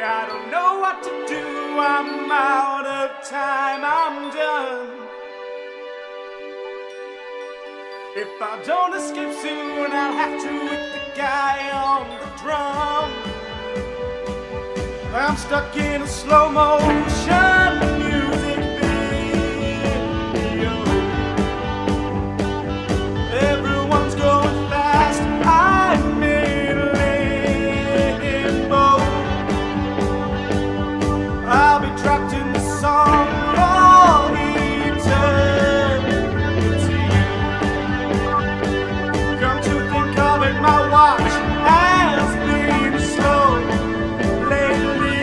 I don't know what to do. I'm out of time, I'm done. If I don't escape soon, I'll have to hit the guy on the drum. I'm stuck in a slow motion music video. Everyone's going fast, I'm in limbo. I'll be trapped in the song for eternity. Come to think of it, my watch has been slow lately.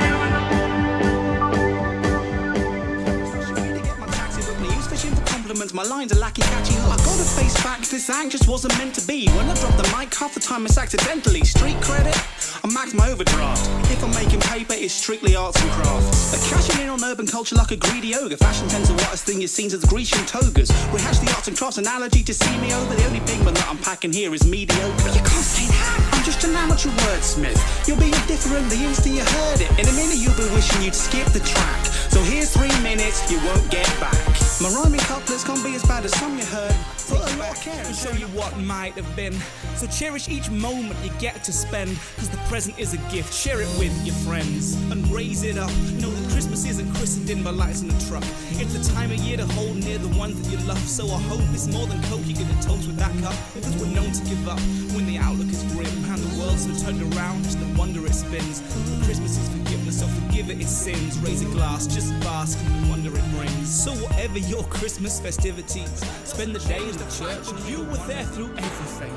My lines are lacking catchy hook. I gotta face facts, this act just wasn't meant to be. When I drop the mic, half the time it's accidentally. Street credit, I max my overdraft. If I'm making paper, it's strictly arts and crafts. But cashing in on urban culture like a greedy ogre. Fashion tends the whitest thing you've seen as Grecian togas. Rehash the arts and crafts analogy to see me over. The only big one that I'm packing here is mediocre. But you can't say that, I'm just an amateur wordsmith. You'll be indifferent the instant you heard it. In a minute you'll be wishing you'd skip the track. So here's 3 minutes you won't get back. My rhyming couplets can't be as bad as some you heard. Put a lot of care and show you what might have been. So cherish each moment you get to spend, cause the present is a gift, share it with your friends and raise it up. Know that Christmas isn't christened in by lights in the truck. It's the time of year to hold near the ones that you love. So I hope it's more than coke you get a toast with that cup. Because we're known to give up when the outlook is grim and the world's so turned around, just the wonder it spins. But Christmas is forgiveness, so forgive it its sins. Raise a glass, just bask in the wonder it brings. So whatever your Christmas festivities, spend the day in the church and you were there through everything.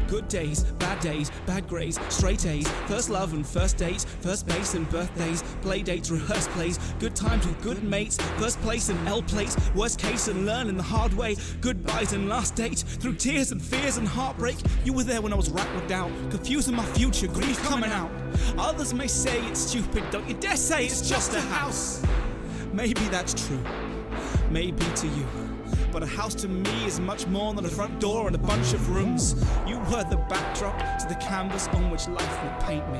Good days, bad grades, straight A's, first love and first dates, first base and birthdays, play dates, rehearse plays, good times with good mates, first place and L plates, worst case and learning the hard way, goodbyes and last dates, through tears and fears and heartbreak. You were there when I was racked with doubt, confusing my future, grief coming out. Others may say it's stupid, don't you dare say it's just a house. Maybe that's true, maybe to you. But a house to me is much more than a front door and a bunch of rooms. You were the backdrop to the canvas on which life would paint me.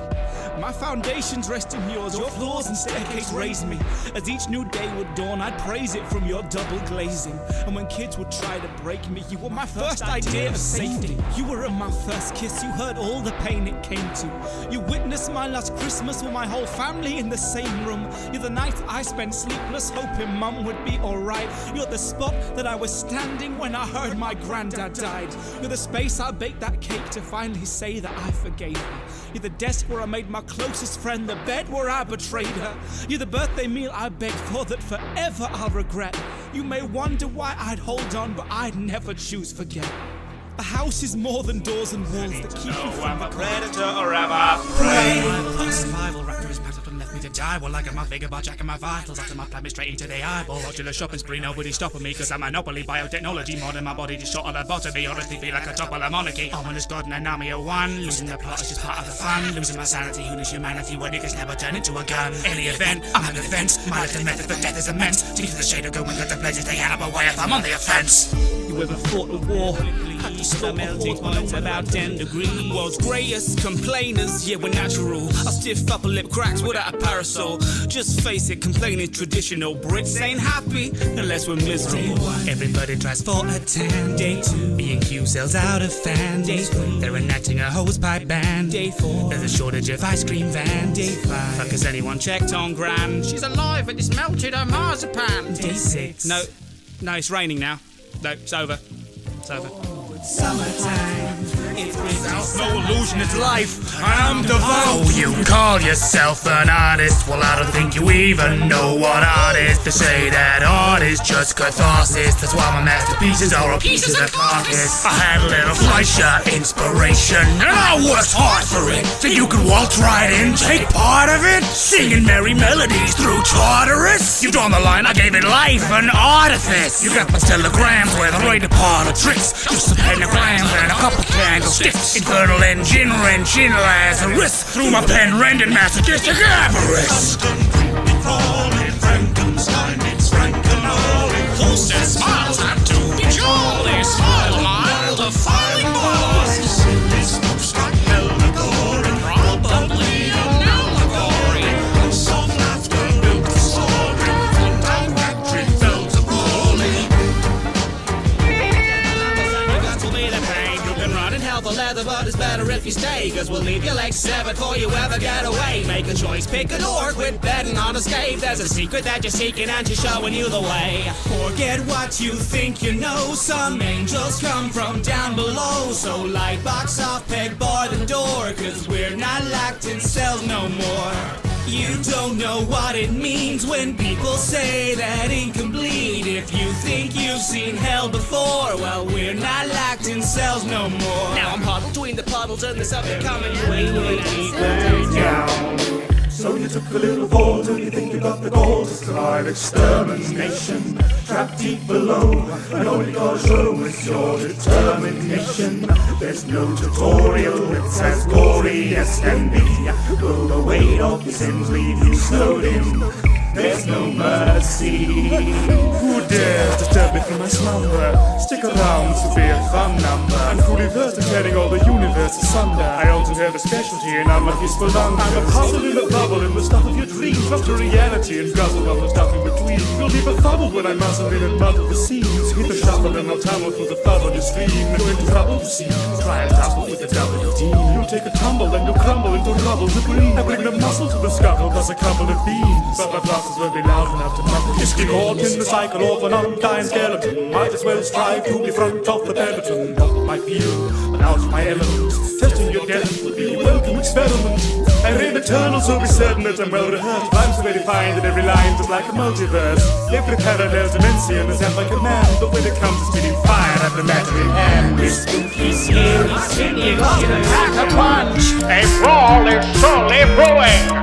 My foundations rest in yours, your floors and staircase raised me. As each new day would dawn, I'd praise it from your double glazing. And when kids would try to break me, you were my first idea of safety. You were my first kiss, you heard all the pain it came to. You witnessed my last Christmas with my whole family in the same room. You're the night I spent sleepless, hoping mum would be alright. You're the spot that I was standing when I heard my granddad died. You're the space I baked that cake to finally say that I forgave her. You're the desk where I made my closest friend, the bed where I betrayed her. You're the birthday meal I begged for that forever I'll regret. You may wonder why I'd hold on, but I'd never choose forget. A house is more than doors and walls that keep you from the predator or am I prey? Survival raptors packed up and left me to die. Well, I got my figure by jacking my vitals after my plan me straight into the eyeball. Modular shopping spree, nobody stopping me, cause I'm monopoly biotechnology. Modern my body just shot on the bottom. Me honestly feel like a top of the monarchy. Ominous god and an army of one. Losing the plot is just part of the fun. Losing my sanity, who knows humanity when niggas never turn into a gun. Any event, I'm an defense. My little method for death is immense. Deep to the shade of going, got the pleasure they had up away if I'm on the offense. You ever fought a war? Had to stop melting point about 10 degrees. World's greyest complainers, yeah, we're natural. I stiff upper lip cracks without a parasol. Just face it, complaining traditional. Brits ain't happy unless we're miserable. Everybody tries for a tan. Day 2, B&Q sells out of fan. Day 3, they're enacting a hosepipe ban. Day 4, there's a shortage of ice cream van. Day 5, fuck has anyone checked on Gran? She's alive but it's melted her marzipan. Day 6, no, it's raining now. No, it's over. It's over. Summertime, it's Christmas. No illusion, it's life. I'm devout. Oh, you call yourself an artist? Well, I don't think you even know what art is. To say that art is just catharsis. That's why my masterpieces are all pieces of carcass. I had a little Fleischer inspiration, and I worked hard for it. So you can waltz right in, take part of it, singing merry melodies through Tartarus. You drawn the line, I gave it life, an artifice. You got my telegrams where the right part of tricks. Just a pentagrams and a couple candlesticks. Infernal engine, wrenching Lazarus. Through my pen, rending masochistic avarice. Creeping, crawling, Frankenstein, it's Frankenholic. Hostess smiles at to be jolly. Smile mild, a filing boss. Silly smokestack, allegory. Probably an allegory. together, but it's better if you stay, cause we'll leave your legs severed before you ever get away. Make a choice, pick a door, quit betting on escape. There's a secret that you're seeking and she's showing you the way. Forget what you think you know, some angels come from down below. So light box off, peg bar the door, cause we're not locked in cells no more. You don't know what it means when people say that ink can bleed. If you think you've seen hell before, well, we're not locked in cells no more. Now I'm huddled between the puddles and this up and coming way down. So you took a little fall till you think you got the goal to survive extermination. Trapped deep below, and all you gotta show is your determination. There's no tutorial, it's as gory as can be. Will the weight of your sins leave you snowed in? There's no mercy. Who dares disturb me from my slumber? Stick around, this will be a fun number. I'm truly versed in tearing all the universe asunder. I also have a specialty and I'm a peaceful lung. I'm a puzzle in a bubble in the stuff of your dreams. Up to reality and guzzle all the stuff in between. You'll be befuddled when I muzzle in and muddle the scenes. Hit the shuffle and I'll tumble through the fuzz on your screen. You're into trouble, you see. Try and tumble with the WD. You'll take a tumble and you'll crumble into rubble to breathe. I bring the muscle to the scuttle, thus a couple of beans. But my blasters won't be loud enough to muffle. Just get caught in the cycle of an undying skeleton. Might as well strive to be front of the peloton. Not my field, but out my element. Testing your depth would be a welcome experiment. I read eternal, so be certain that I'm well rehearsed. Rhymes are very fine, that every line is like a multiverse. Every parallel dimension is at my command. But when it comes to spitting fire, I've the matter in hand. This spooky, scary, singing, pack a punch. A brawl is surely brewing.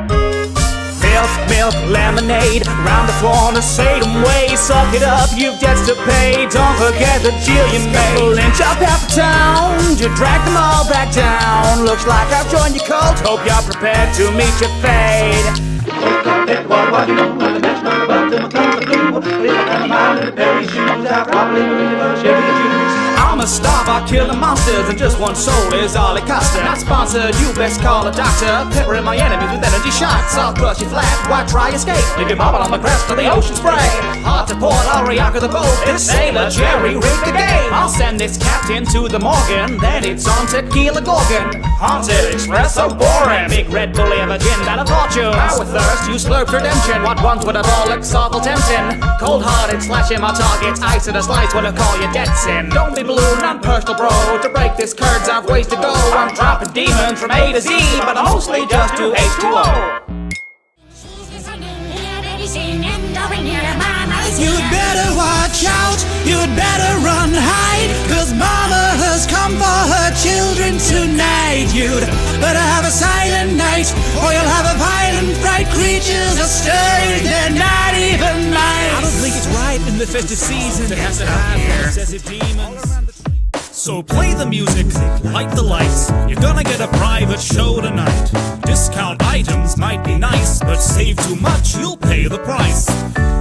Milk, lemonade, round the corner, Satan way. Suck it up, you've debts to pay. Don't forget the deal you made. Lynch up half the town, you drag them all back down. Looks like I've joined your cult, hope you're prepared to meet your fate. I'm a starve, killing monsters, and just one soul is all it costs. Not sponsored, you best call a doctor. Peppering my enemies with energy shots. I'll crush you flat, why try escape? Leave you bobbing on the crest of the ocean spray. Hard to port, I'll reanchor the boat. This sailor Jerry rigged the game. I'll send this captain to the Morgan, then it's on Tequila Gorgon. Haunted express, so boring. Big Red Bull, a gin, battle fortune. Power thirst, you slurp redemption. What once would have all looked awful tempting. Cold-hearted, slashing my targets. Ice in a slice when I call your debts in. Don't be blue, non-personal bro. To break this curds, I've ways to go. I'm dropping demons from A to Z, but mostly just to H2O. You'd better watch out, you'd better run hide, cause mama has come for her children tonight. You'd better have a silent night, or you'll have a violent fright. Creatures are stirring, they're not even mice. I don't think it's right in the festive season to have to have obsessive demons. So play the music, light the lights. You're gonna get a private show tonight. Discount items might be nice, but save too much, you'll pay the price.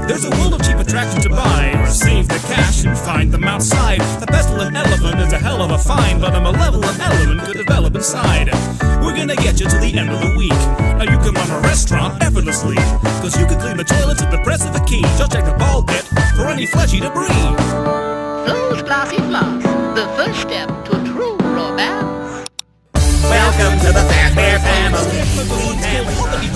There's a world of cheap attractions to buy, or save the cash and find them outside. The pestilent elephant is a hell of a find, but a malevolent element could develop inside. We're gonna get you to the end of the week. Now you can run a restaurant effortlessly, cause you can clean the toilets at the press of the key. Just check the ball pit for any fleshy debris. Those glassy flowers, the first step to true romance. Welcome to the Fazbear family.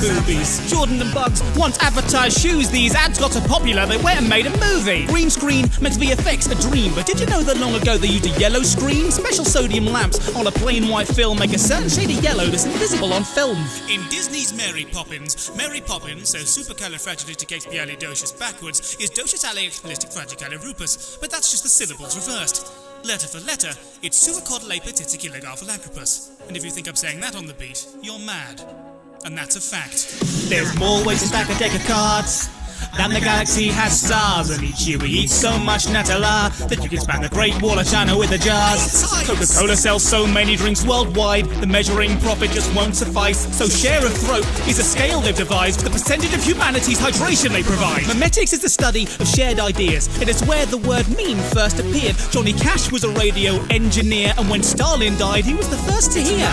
Boobies. Jordan and Bugs once advertised shoes. These ads got so popular they went and made a movie. Green screen makes VFX a dream, but did you know that long ago they used a yellow screen? Special sodium lamps on a plain white film make a certain shade of yellow that's invisible on film. In Disney's Mary Poppins, so supercalifragilisticexpialidocious backwards, is docious-alexpialisticfragilisticfragilirupus, but that's just the syllables reversed. Letter for letter, it's suicodlepatiticilligarphalacropus. And if you think I'm saying that on the beat, you're mad. And that's a fact. There's more ways to stack a deck of cards than the galaxy has stars, and each year we eat so much Nutella that you can span the Great Wall of China with the jars. Coca-Cola sells so many drinks worldwide, the measuring profit just won't suffice. So share a throat is a scale they've devised for the percentage of humanity's hydration they provide. Memetics is the study of shared ideas. It is where the word meme first appeared. Johnny Cash was a radio engineer, and when Stalin died, he was the first to hear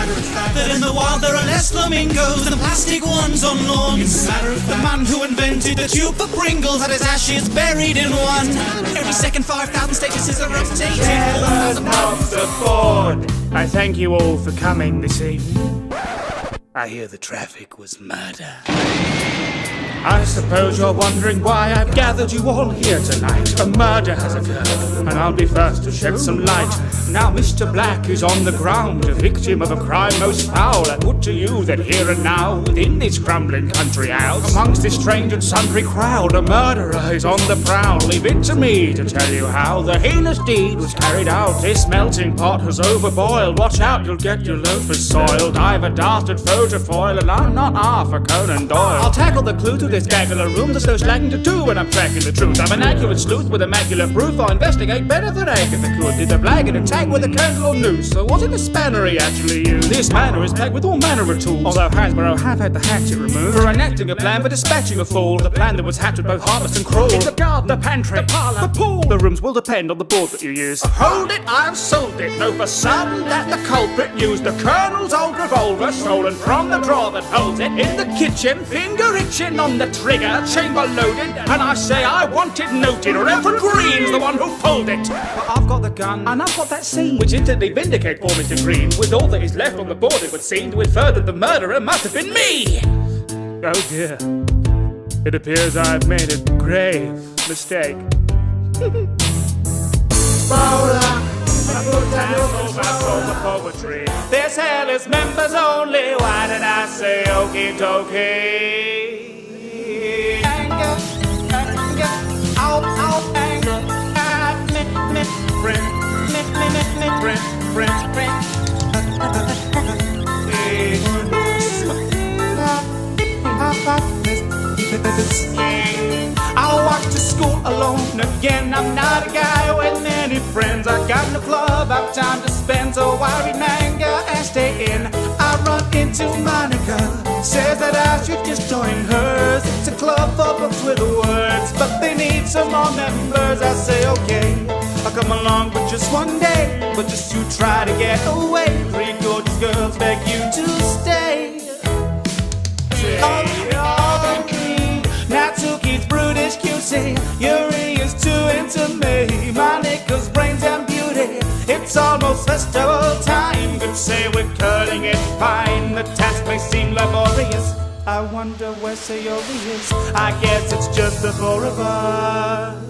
that in the wild there are less flamingos than plastic ones on lawns. The man who invented the tube For Pringles had his ashes buried in one. Every second 5,000 statuses are updated. Comes aboard. I thank you all for coming this evening. I hear the traffic was murder. I suppose you're wondering why I've gathered you all here tonight. A murder has occurred, and I'll be first to shed some light. Now Mr. Black is on the ground, a victim of a crime most foul. I put to you that here and now, within this crumbling country house, amongst this strange and sundry crowd, a murderer is on the prowl. Leave it to me to tell you how the heinous deed was carried out. This melting pot has overboiled. Watch out, you'll get your loafers soiled. I've a dastard foe to foil, and I'm not half a Conan Doyle. I'll tackle the clue to this gaggle of room. There's no slagging to do when I'm tracking the truth. I'm an accurate sleuth with immaculate proof. I'll investigate better than Agatha could. Did the blagging attack with a candle or noose? So was it a spanner he actually used? This manor is packed with all manner of tools, although Hasbro have had the hatchet removed for enacting a plan for dispatching a fool. The plan that was hatched with both harvest and cruel. In the garden, the pantry, the parlour, the pool. The rooms will depend on the board that you use. Hold it, I've sold it. No, for certain that the culprit used the Colonel's old revolver, stolen from the drawer that holds it in the kitchen, finger itching on the trigger, chamber loaded, and I say I want it noted. Reverend Green's the one who pulled it. But I've got the gun, and I've got that scene, which instantly vindicate poor Mr. Green. With all that is left on the board, it would seem to infer that the murderer must have been me. Oh dear. It appears I've made a grave mistake. Poetry. This hell is members only. Why did I say okie dokie? Anger, anger, I walk to school alone again. I'm not a guy with many friends. I got no club, I've time to spend, so I read manga and stay in. I run into Monica, says that I should just join hers. It's a club for books with words, but they need some more members. I say okay, I'll come along, but just one day. But just you try to get away. 3 gorgeous girls beg you to stay. Natsuki's brutish QC, Yuri is too into me. Monica's brains and beauty, it's almost festival time. Could say we're cutting it fine. The task may seem laborious. I wonder where Sayori is. I guess it's just the 4 of us.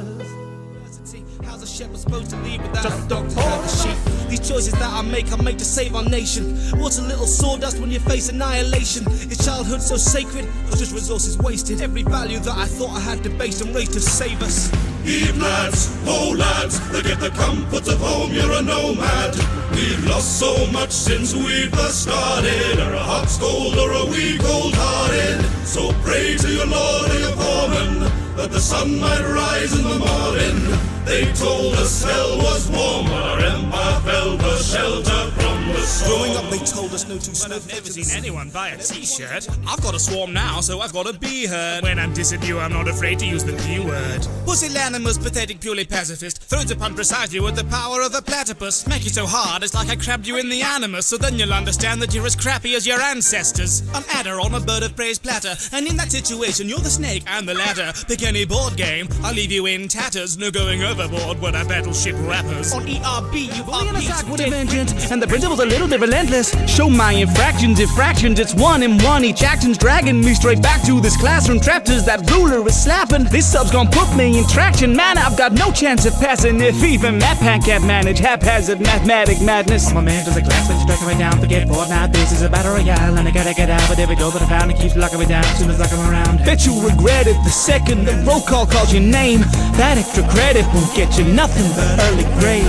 How's a shepherd supposed to lead without a dog to herd the sheep? These choices that I make to save our nation. What's a little sawdust when you face annihilation? Is childhood so sacred, or just resources wasted? Every value that I thought I had debased and raised to save us. Eve lads, oh lads, they get the comforts of home, you're a nomad. We've lost so much since we've first started. Are a hot scold or a weak cold-hearted? So pray to your lord or your foreman, that the sun might rise in the morning. They told us hell was warm, but our empire fell for shelter from the storm. Growing up they told us no two Well, I've never seen anyone buy a t-shirt. I've got a swarm now, so I've got to be heard. When I'm dissing you, I'm not afraid to use the P-word. Pusillanimous, pathetic, purely pacifist. Throws upon precisely with the power of a platypus. Make it so hard, it's like I crabbed you in the animus. So then you'll understand that you're as crappy as your ancestors. An adder on a bird of prey's platter, and in that situation you're the snake And the ladder, pick any board game, I'll leave you in tatters. No going overboard when I battleship rappers. on ERB. You Bully and attack with a vengeance, and the principle's a little bit relentless. Show my infractions, if fractions, it's 1 in 1. Each action's dragging me straight back to this classroom. Trapped as that ruler is slapping. This sub's gonna put me in traction. Man, I've got no chance of passing if even Matt Pan can't manage haphazard mathematic madness. I'm a man to the class, let you drag me down. Forget bored, now this is a battle royale, and I gotta get out. But every door that I found, it keeps locking me down as soon as I come around. Bet you regret it the second the roll call calls your name. That extra credit won't get you nothing but early grade.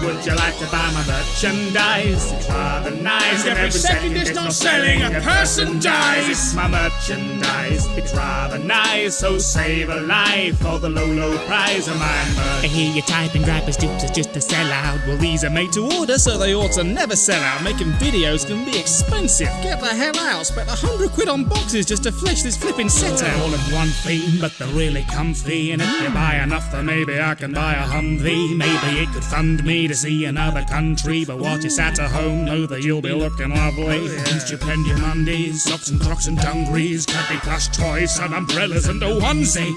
Would you like to buy my merchandise? It's rather nice. Every second it's not selling, a person dies. It's my merchandise. It's rather nice. So save a life for the low, low price of my merch. I hear you typing gripers, dupes is just to sell out. Well, these are made to order, so they ought to never sell out. Making videos can be expensive. Get the hell out. Spent £100 on boxes just to flesh this flipping set out. All in one theme, but they're really comfy. And if you buy enough, then maybe I can buy a Humvee. monthly. Maybe it could fund me to see another country, but while you're sat at home, know that you'll be looking lovely in Stupendium undies, socks and crocs and dungarees, cappy plush toys and umbrellas and a onesie.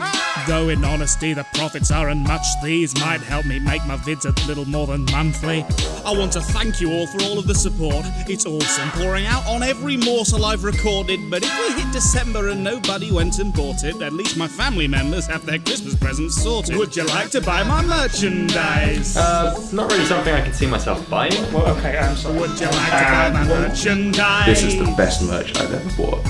Though in honesty the profits aren't much, these might help me make my vids a little more than monthly. I want to thank you all for all of the support. It's awesome, pouring out on every morsel I've recorded, but if we hit December and nobody went and bought it, at least my family members have their Christmas presents sorted. Would you like to buy my merchandise? It's not really something I can see myself buying. Well, okay, I'm sorry. Would you like to buy my merchandise? This is the best merch I've ever bought.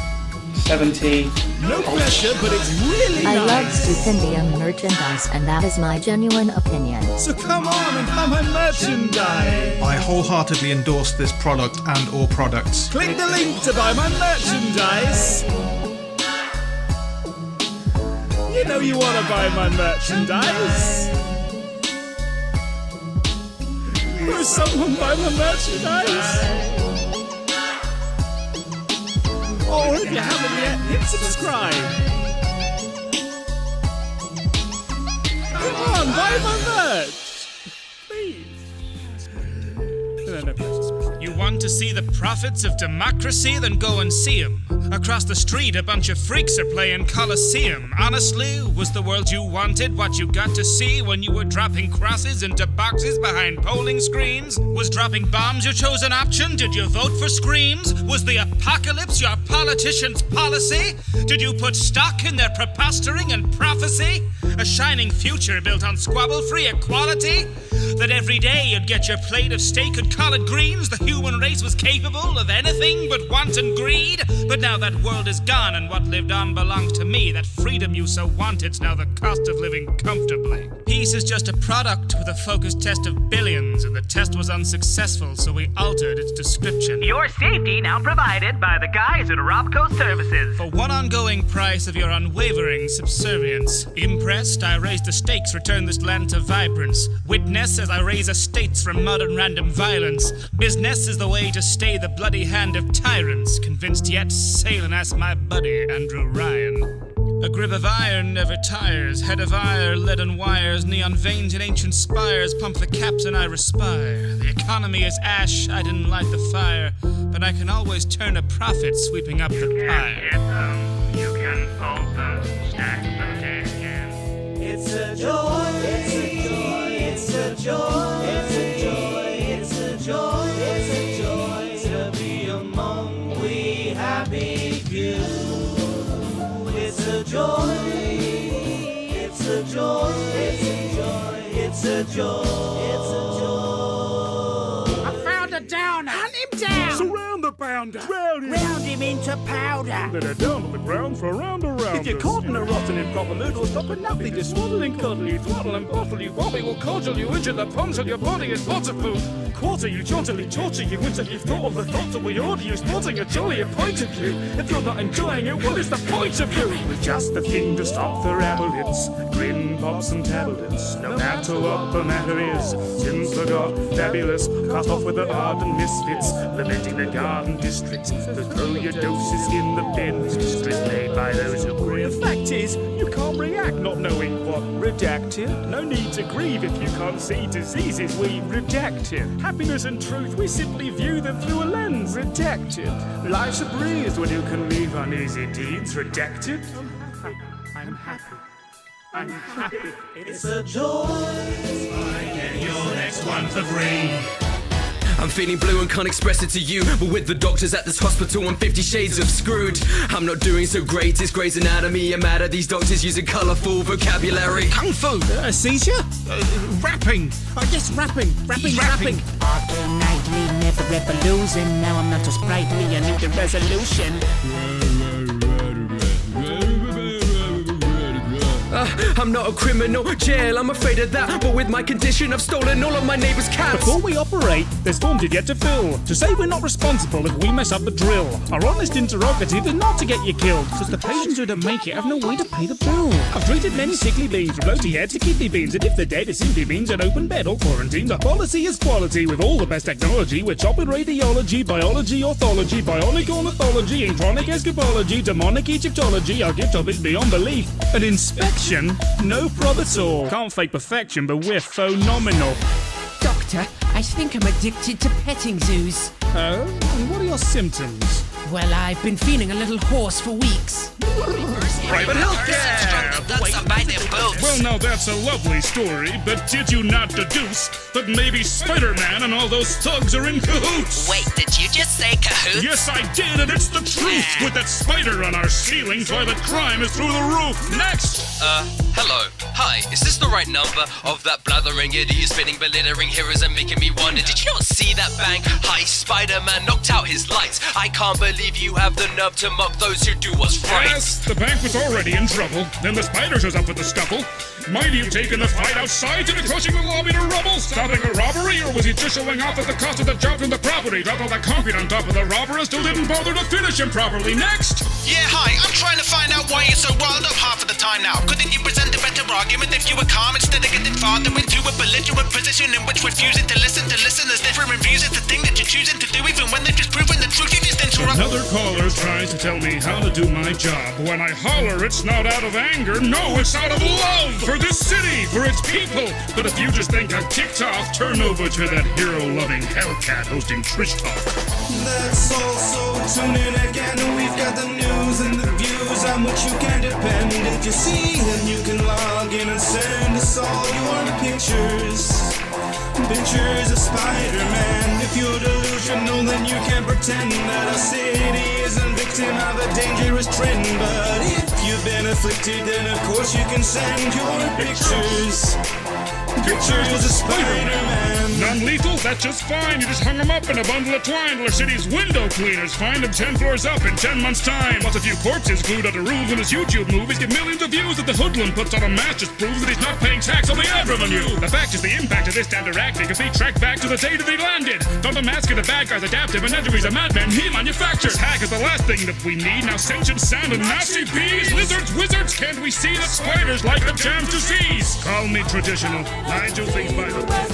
70. No pressure, but it's really I love nice. Stupendium merchandise, and that is my genuine opinion. So come on and buy my merchandise. I wholeheartedly endorse this product and all products. Click the link to buy my merchandise. You know you want to buy my merchandise. Will someone buy my merchandise? Or if you haven't yet, hit subscribe. Come on, buy my merch. Please. You want to see the profits of democracy? Then go and see 'em. Across the street, a bunch of freaks are playing Coliseum. Honestly, was the world you wanted what you got to see when you were dropping crosses into boxes behind polling screens? Was dropping bombs your chosen option? Did you vote for screams? Was the apocalypse your politician's policy? Did you put stock in their prepostering and prophecy? A shining future built on squabble-free equality? That every day you'd get your plate of steak and collard greens? The human race was capable of anything but wanton greed? But now that world is gone and what lived on belongs to me. That freedom you so wanted's now the cost of living comfortably. Peace is just a product with a focused test of billions, and the test was unsuccessful, so we altered its description. Your safety now provided by the guys at Robco Services. For one ongoing price of your unwavering subservience. Impressed, I raise the stakes, return this land to vibrance. Witness as I raise estates from mud and random violence. Business is the way to stay the bloody hand of tyrants. Convinced yet, sail and ask my buddy, Andrew Ryan. A grip of iron never tires, head of ire, lead and wires, neon veins and ancient spires, pump the caps and I respire. The economy is ash, I didn't light the fire, but I can always turn a profit sweeping up the pyre. You can fold them, stack them, can. It's a joy, it's a joy, it's a joy, it's a joy, it's a joy, it's a joy to be among we happy few. It's a joy, it's a joy, it's a joy, it's a joy, it's a joy. I found a downer. Hunt him down. Surround the pounder. Round him into powder. Let her down on the ground for a round around. If you're caught in a rotten improper mood, we'll stop and nothing to swaddle and cuddle you, twaddle and bottle you, bobby will cordial you, injure the pumps on your body is waterproof. Quarter you, jauntily torture you until you've thought of the thoughts that we order you, sporting a jollier point of view. If you're not enjoying it, what is the point of you? With just the thing to stop the rabble hits, grin, pops and tablets. No matter what the matter is, sins forgot, fabulous, cast off with the ardent misfits, lamenting the garden districts. To throw your doses in the bins, districts made by those who The grieve. fact is, you can't react not knowing what redacted. No need to grieve if you can't see diseases we rejected. Happiness and truth, we simply view them through a lens. Rejected. Life's a breeze when you can leave uneasy deeds. Rejected. I'm happy. I'm happy. It's a joy. Get your next one for free. I'm feeling blue and can't express it to you, but with the doctors at this hospital I'm 50 shades of screwed. I'm not doing so great, it's Grey's Anatomy. I'm mad at these doctors using colourful vocabulary. Kung Fu? A seizure? Rapping? I guess rapping. Rapping. Nightly, never ever losing. Now I'm not so sprightly, I need the resolution. I'm not a criminal, jail, I'm afraid of that. But with my condition, I've stolen all of my neighbour's cats. Before we operate, there's forms you've yet to fill. To say we're not responsible if we mess up the drill. Our honest interrogative is not to get you killed, cause the patients who don't make it have no way to pay the bill. I've treated many sickly beans, from floaty head to kidney beans, and if they're dead it simply means an open bed or quarantine. The policy is quality with all the best technology. We're chopping radiology, biology, orthology, bionic ornithology, and chronic escapology, demonic Egyptology. Our gift of it's beyond belief. An inspection again? No prob at all. Can't fake perfection, but we're phenomenal. Doctor, I think I'm addicted to petting zoos. Oh? And what are your symptoms? Well, I've been feeling a little hoarse for weeks. Private healthcare! Well, now that's a lovely story, but did you not deduce that maybe Spider-Man and all those thugs are in cahoots? Wait, did you just say cahoots? Yes, I did, and it's the truth! With that spider on our ceilings, why the crime is through the roof! Next! Hello. Hi, is this the right number? Of that blathering idiot spinning, belittling heroes and making me wonder, did you not see that bang? Hi, Spider-Man knocked out his lights. I can't believe you have the nerve to mock those who do what's right. Yes, the bank was already in trouble. Then the spider shows up with the scuffle. Might he have taken the fight outside to crushing the lobby to rubble? Stopping a robbery, or was he just showing off at the cost of the job from the property? Dropped all that concrete on top of the robber and still didn't bother to finish him properly. Next! Yeah, hi, I'm trying to find out why you're so riled up half of the time now. Couldn't you present a better argument if you were calm instead of getting farther into a belligerent position in which refusing to listen to listeners' different views is the thing that you're choosing to do even when they've just proven the truth? You just interrupt. Another caller tries to tell me how to do my job. When I holler, it's not out of anger, no, it's out of love for this city, for its people. But if you just think I'm ticked off, turn over to that hero-loving Hellcat hosting Trish Talk. That's all, so tune in again. We've got the news and the views on which you can depend. If you see him, you can log in and send us all your pictures. Pictures of Spider-Man. If you're delusional, then you can pretend that our city isn't victim of a dangerous trend. But if you've been afflicted, then of course you can send your pictures. Pictures of Spider-Man. Non-lethal? That's just fine. You just hung him up in a bundle of twine till our city's window cleaners find him 10 floors up in 10 months' time. Plus a few corpses glued on the roofs in his YouTube movies get millions of views that the hoodlum puts on a mask just proves that he's not paying tax on the ad revenue. The fact is the impact of this standard acting can be tracked back to the day that he landed. Don't the mask of the bad guy's adaptive and he's a madman he manufactures. Hack is the last thing that we need. Now sentient sand and nasty bees. Lizards, wizards, can't we see that spiders like the jam to seize? Call me traditional. I do things by the way.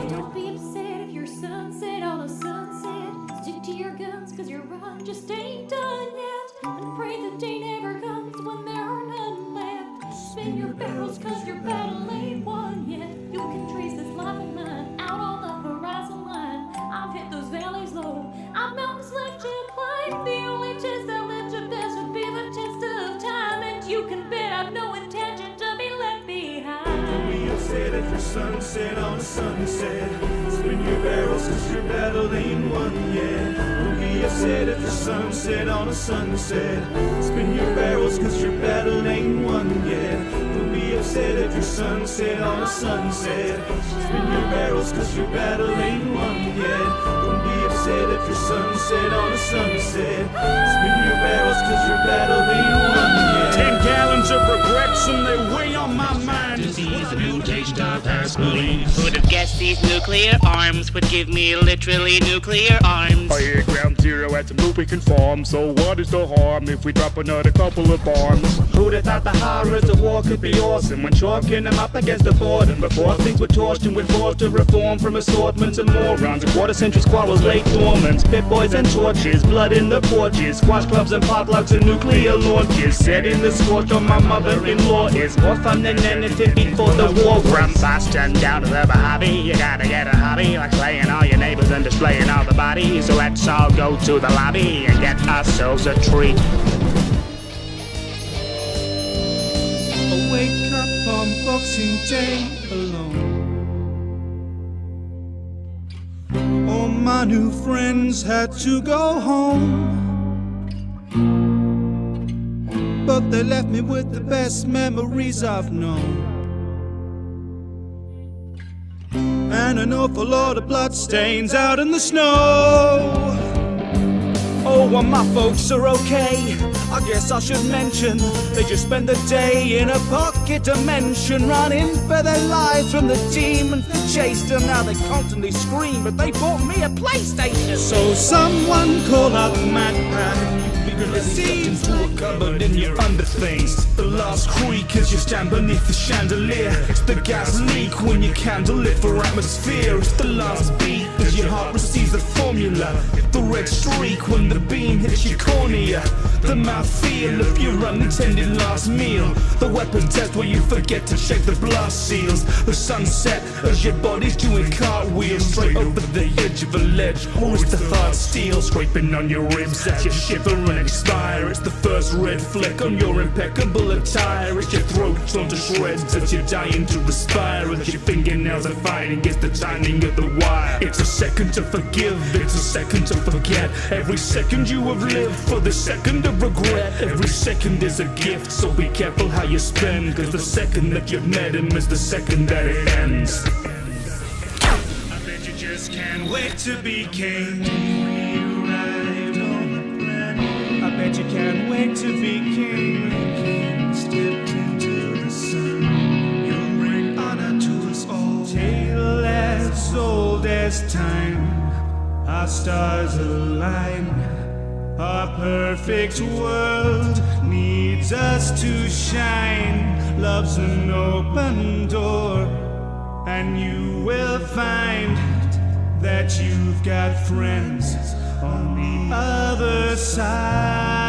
Don't be upset if your sunset on a sunset. Stick to your guns, cause your run just ain't done yet. And pray the day never comes when there are none left. Spin your barrels, cause your battle ain't won yet. You can trace this life of mine out on the horizon line. I've hit those valleys low, I've mountains left to climb. The only test I'll let you pass would be the test of time. And you can bet I've no intention to be left behind. Upset if your sunset on a sunset. Spin your barrels cause your battle ain't won yet. Don't be upset if your sunset on a sunset. Spin your barrels cause your battle ain't won yet. Don't be upset if your sunset on a sunset. Spin your barrels cause your battle ain't won yet. Don't be upset if your sunset on a sunset. Spin your barrels cause your battle ain't won yet. 10 gallons of regrets and they weigh on my mind. Disease, the mutation of Fashionable. Who'd have guessed these nuclear arms would give me literally nuclear arms? I hit ground zero at some loop we can form. So what is the harm if we drop another couple of bombs? Who'd have thought the horrors of war could be awesome when chalking them up against the board? And before things were torched and we're forced to reform from assortments and morons and quarter-century squabbles lay dormant. Pit boys and torches, blood in the porches, squash clubs and potlucks and nuclear launches. Set in the scorch on my mother-in-law is more fun than anything before the war. From Boston down to the Mojave, you gotta get a hobby like slaying all your neighbors and displaying all the bodies. So let's all go to the lobby and get ourselves a treat. I wake up on Boxing Day alone. All my new friends had to go home, but they left me with the best memories I've known. And an awful lot of bloodstains out in the snow. Oh, well, my folks are okay. I guess I should mention they just spend the day in a pocket dimension, running for their lives from the demons that chased them. Now they constantly scream, but they bought me a PlayStation. So someone call up Matt Pat. The seeds into a cupboard in your underthings. The last creak as you stand beneath the chandelier. It's the gas leak when your candle lit for atmosphere. It's the last beat as your heart receives the formula. The red streak when the beam hits your cornea. The mouthfeel of your unintended last meal. The weapon test where you forget to check the blast seals. The sunset as your body's doing cartwheels straight over the edge of a ledge. Or it's the hard steel scraping on your ribs as you shiver and expire. It's the first red fleck on your impeccable attire. It's your throat torn to shreds as you're dying to respire. As your fingernails are fighting against the timing of the wire. It's a second to forgive, it's a second to forget. Every second you have lived for the second of regret. Every second is a gift, so be careful how you spend. Cause the second that you've met him is the second that it ends. I bet you just can't wait to be king. You ride on the planet. I bet you can't wait to be king. Step into the sun. You'll bring honor to us all. Tale as old as time. Our stars align. Our perfect world needs us to shine. Love's an open door, and you will find that you've got friends on the other side.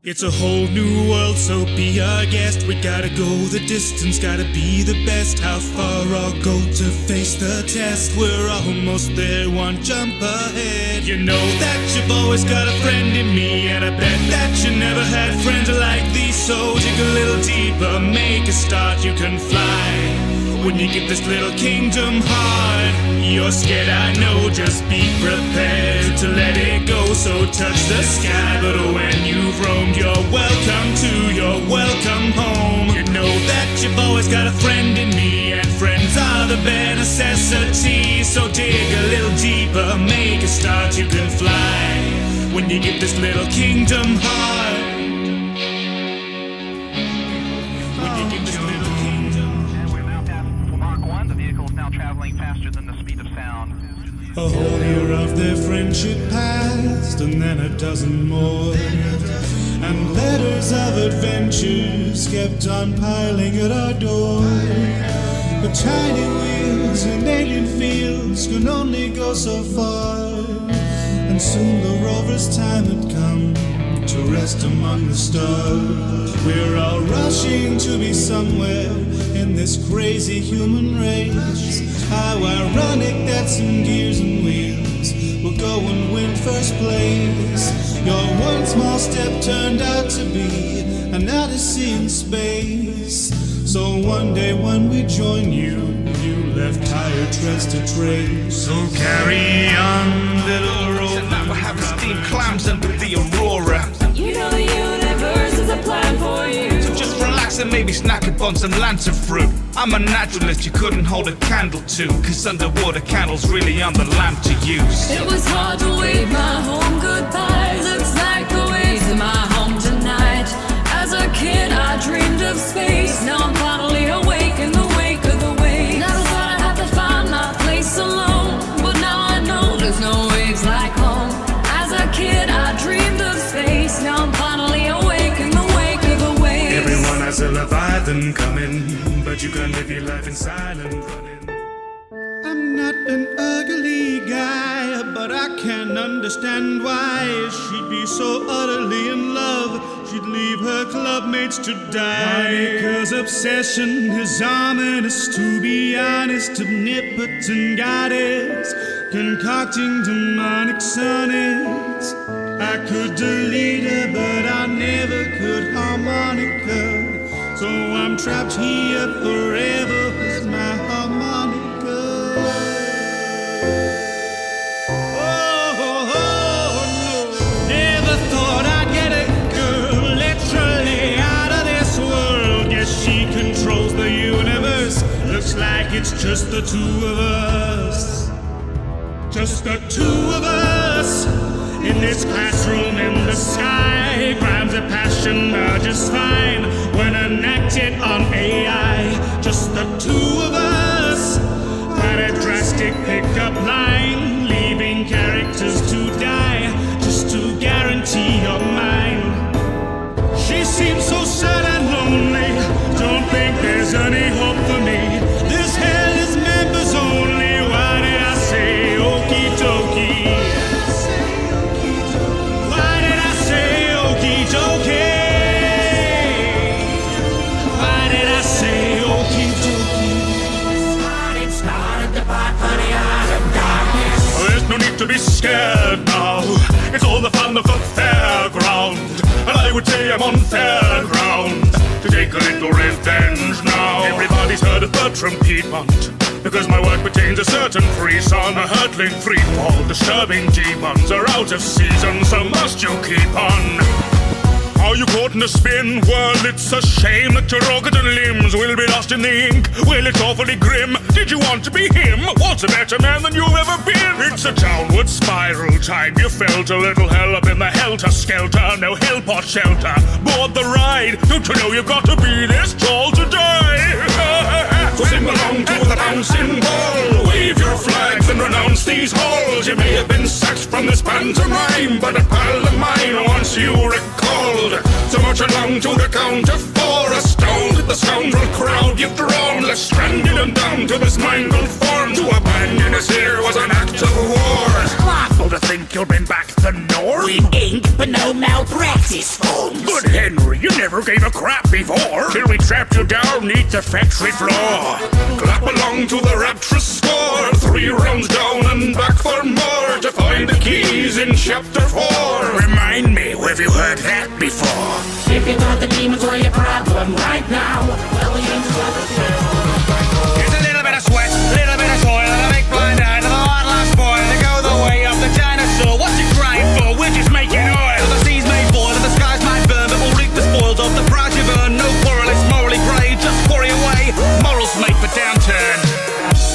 It's a whole new world, so be our guest. We gotta go the distance, gotta be the best. How far I'll go to face the test. We're almost there, one jump ahead. You know that you've always got a friend in me, and I bet that you never had friends like these. So dig a little deeper, make a start, you can fly. When you get this little kingdom hard, you're scared, I know, just be prepared to let it go. So touch the sky, but when you've roamed, you're welcome to your welcome home. You know that you've always got a friend in me, and friends are the bare necessity. So dig a little deeper, make a start, you can fly. When you get this little kingdom hard. When you get this little kingdom. Traveling faster than the speed of sound. A whole year of their friendship passed, and then a dozen more. And letters of adventures kept on piling at our door. But tiny wheels in alien fields can only go so far. And soon the rover's time had come to rest among the stars. We're all rushing to be somewhere in this crazy human race. How ironic that some gears and wheels will go and win first place. Your one small step turned out to be an odyssey in space. So one day when we join you, you left tire treads to trace. So carry on, little Rover. Tonight we're having steamed clams under the aurora. You know the universe is a plan for you. So just relax and maybe snack up on some lantern fruit. I'm a naturalist you couldn't hold a candle to, cause underwater candles really aren't the lamp to use. It was hard to wave my home goodbye. Looks like the waves in my home tonight. As a kid I dreamed of space. Now I'm finally awake in the wake of the waves. Never thought I'd have to find my place alone, but now I know there's no waves like home. As a kid I dreamed of space. Now I'm finally awake in the wake of the waves. Everyone has a Leviathan coming, but you can live your life in silence. I'm not an ugly guy, but I can't understand why she'd be so utterly in love. She'd leave her club mates to die. Because obsession is ominous, to be honest, omnipotent goddess, concocting demonic sonnets. I could delete her, but I never could harmonica. So I'm trapped here forever with my harmonica. Oh, no. Never thought I'd get a girl literally out of this world. Yes, she controls the universe. Looks like it's just the two of us. Just the two of us. In this classroom in the sky, crimes of passion are just fine when enacted on AI. Just the two of us. Quite a drastic pickup line, leaving characters to die just to guarantee you're mine. She seems so sad and lonely. Don't think there's any hope for me. be scared now. It's all the fun of the fairground, and I would say I'm on fair ground to take a little revenge now. Everybody's heard of Bertram Piedmont, because my work pertains a certain frisson, a hurtling free fall. Disturbing demons are out of season, so must you keep on. Are you caught in a spin? Well, it's a shame that your organs and limbs will be lost in the ink. Well, it's awfully grim. Did you want to be him? What's a better man than you've ever been? It's a downward spiral time. You felt a little hell up in the helter-skelter. No help or shelter. Board the ride. Don't you know you've got to be this tall to die? So sing along to the bouncing ball. Wave your flags and renounce these halls. You may have been sacked from this pantomime, but a pal of mine wants you recalled. So march along to the count of 4. Astounded the scoundrel crowd you've drawn, left stranded and down to this mangled form. To abandon us here was an act of war. Awful to think you'll bring back the norm. We ink, but no malpractice forms. Good Henry, you never gave a crap before, till we trapped you down neath the factory floor. Clap along to the rapturous score. 3 rounds down and back for more, to find the keys in chapter 4. Remind me, have you heard that before? If you thought the demons were your problem right now, well, the angels are the It's a little bit of sweat, a little bit of toil, and a big blind eye to the hard last spoil. To go the way of the dinosaur. What's it crying for? We're just making oil. The seas may boil and the skies might burn, but we'll reap the spoils of the proud you burn. No quarrel, it's morally grey, just quarry away. Morals made for downturn.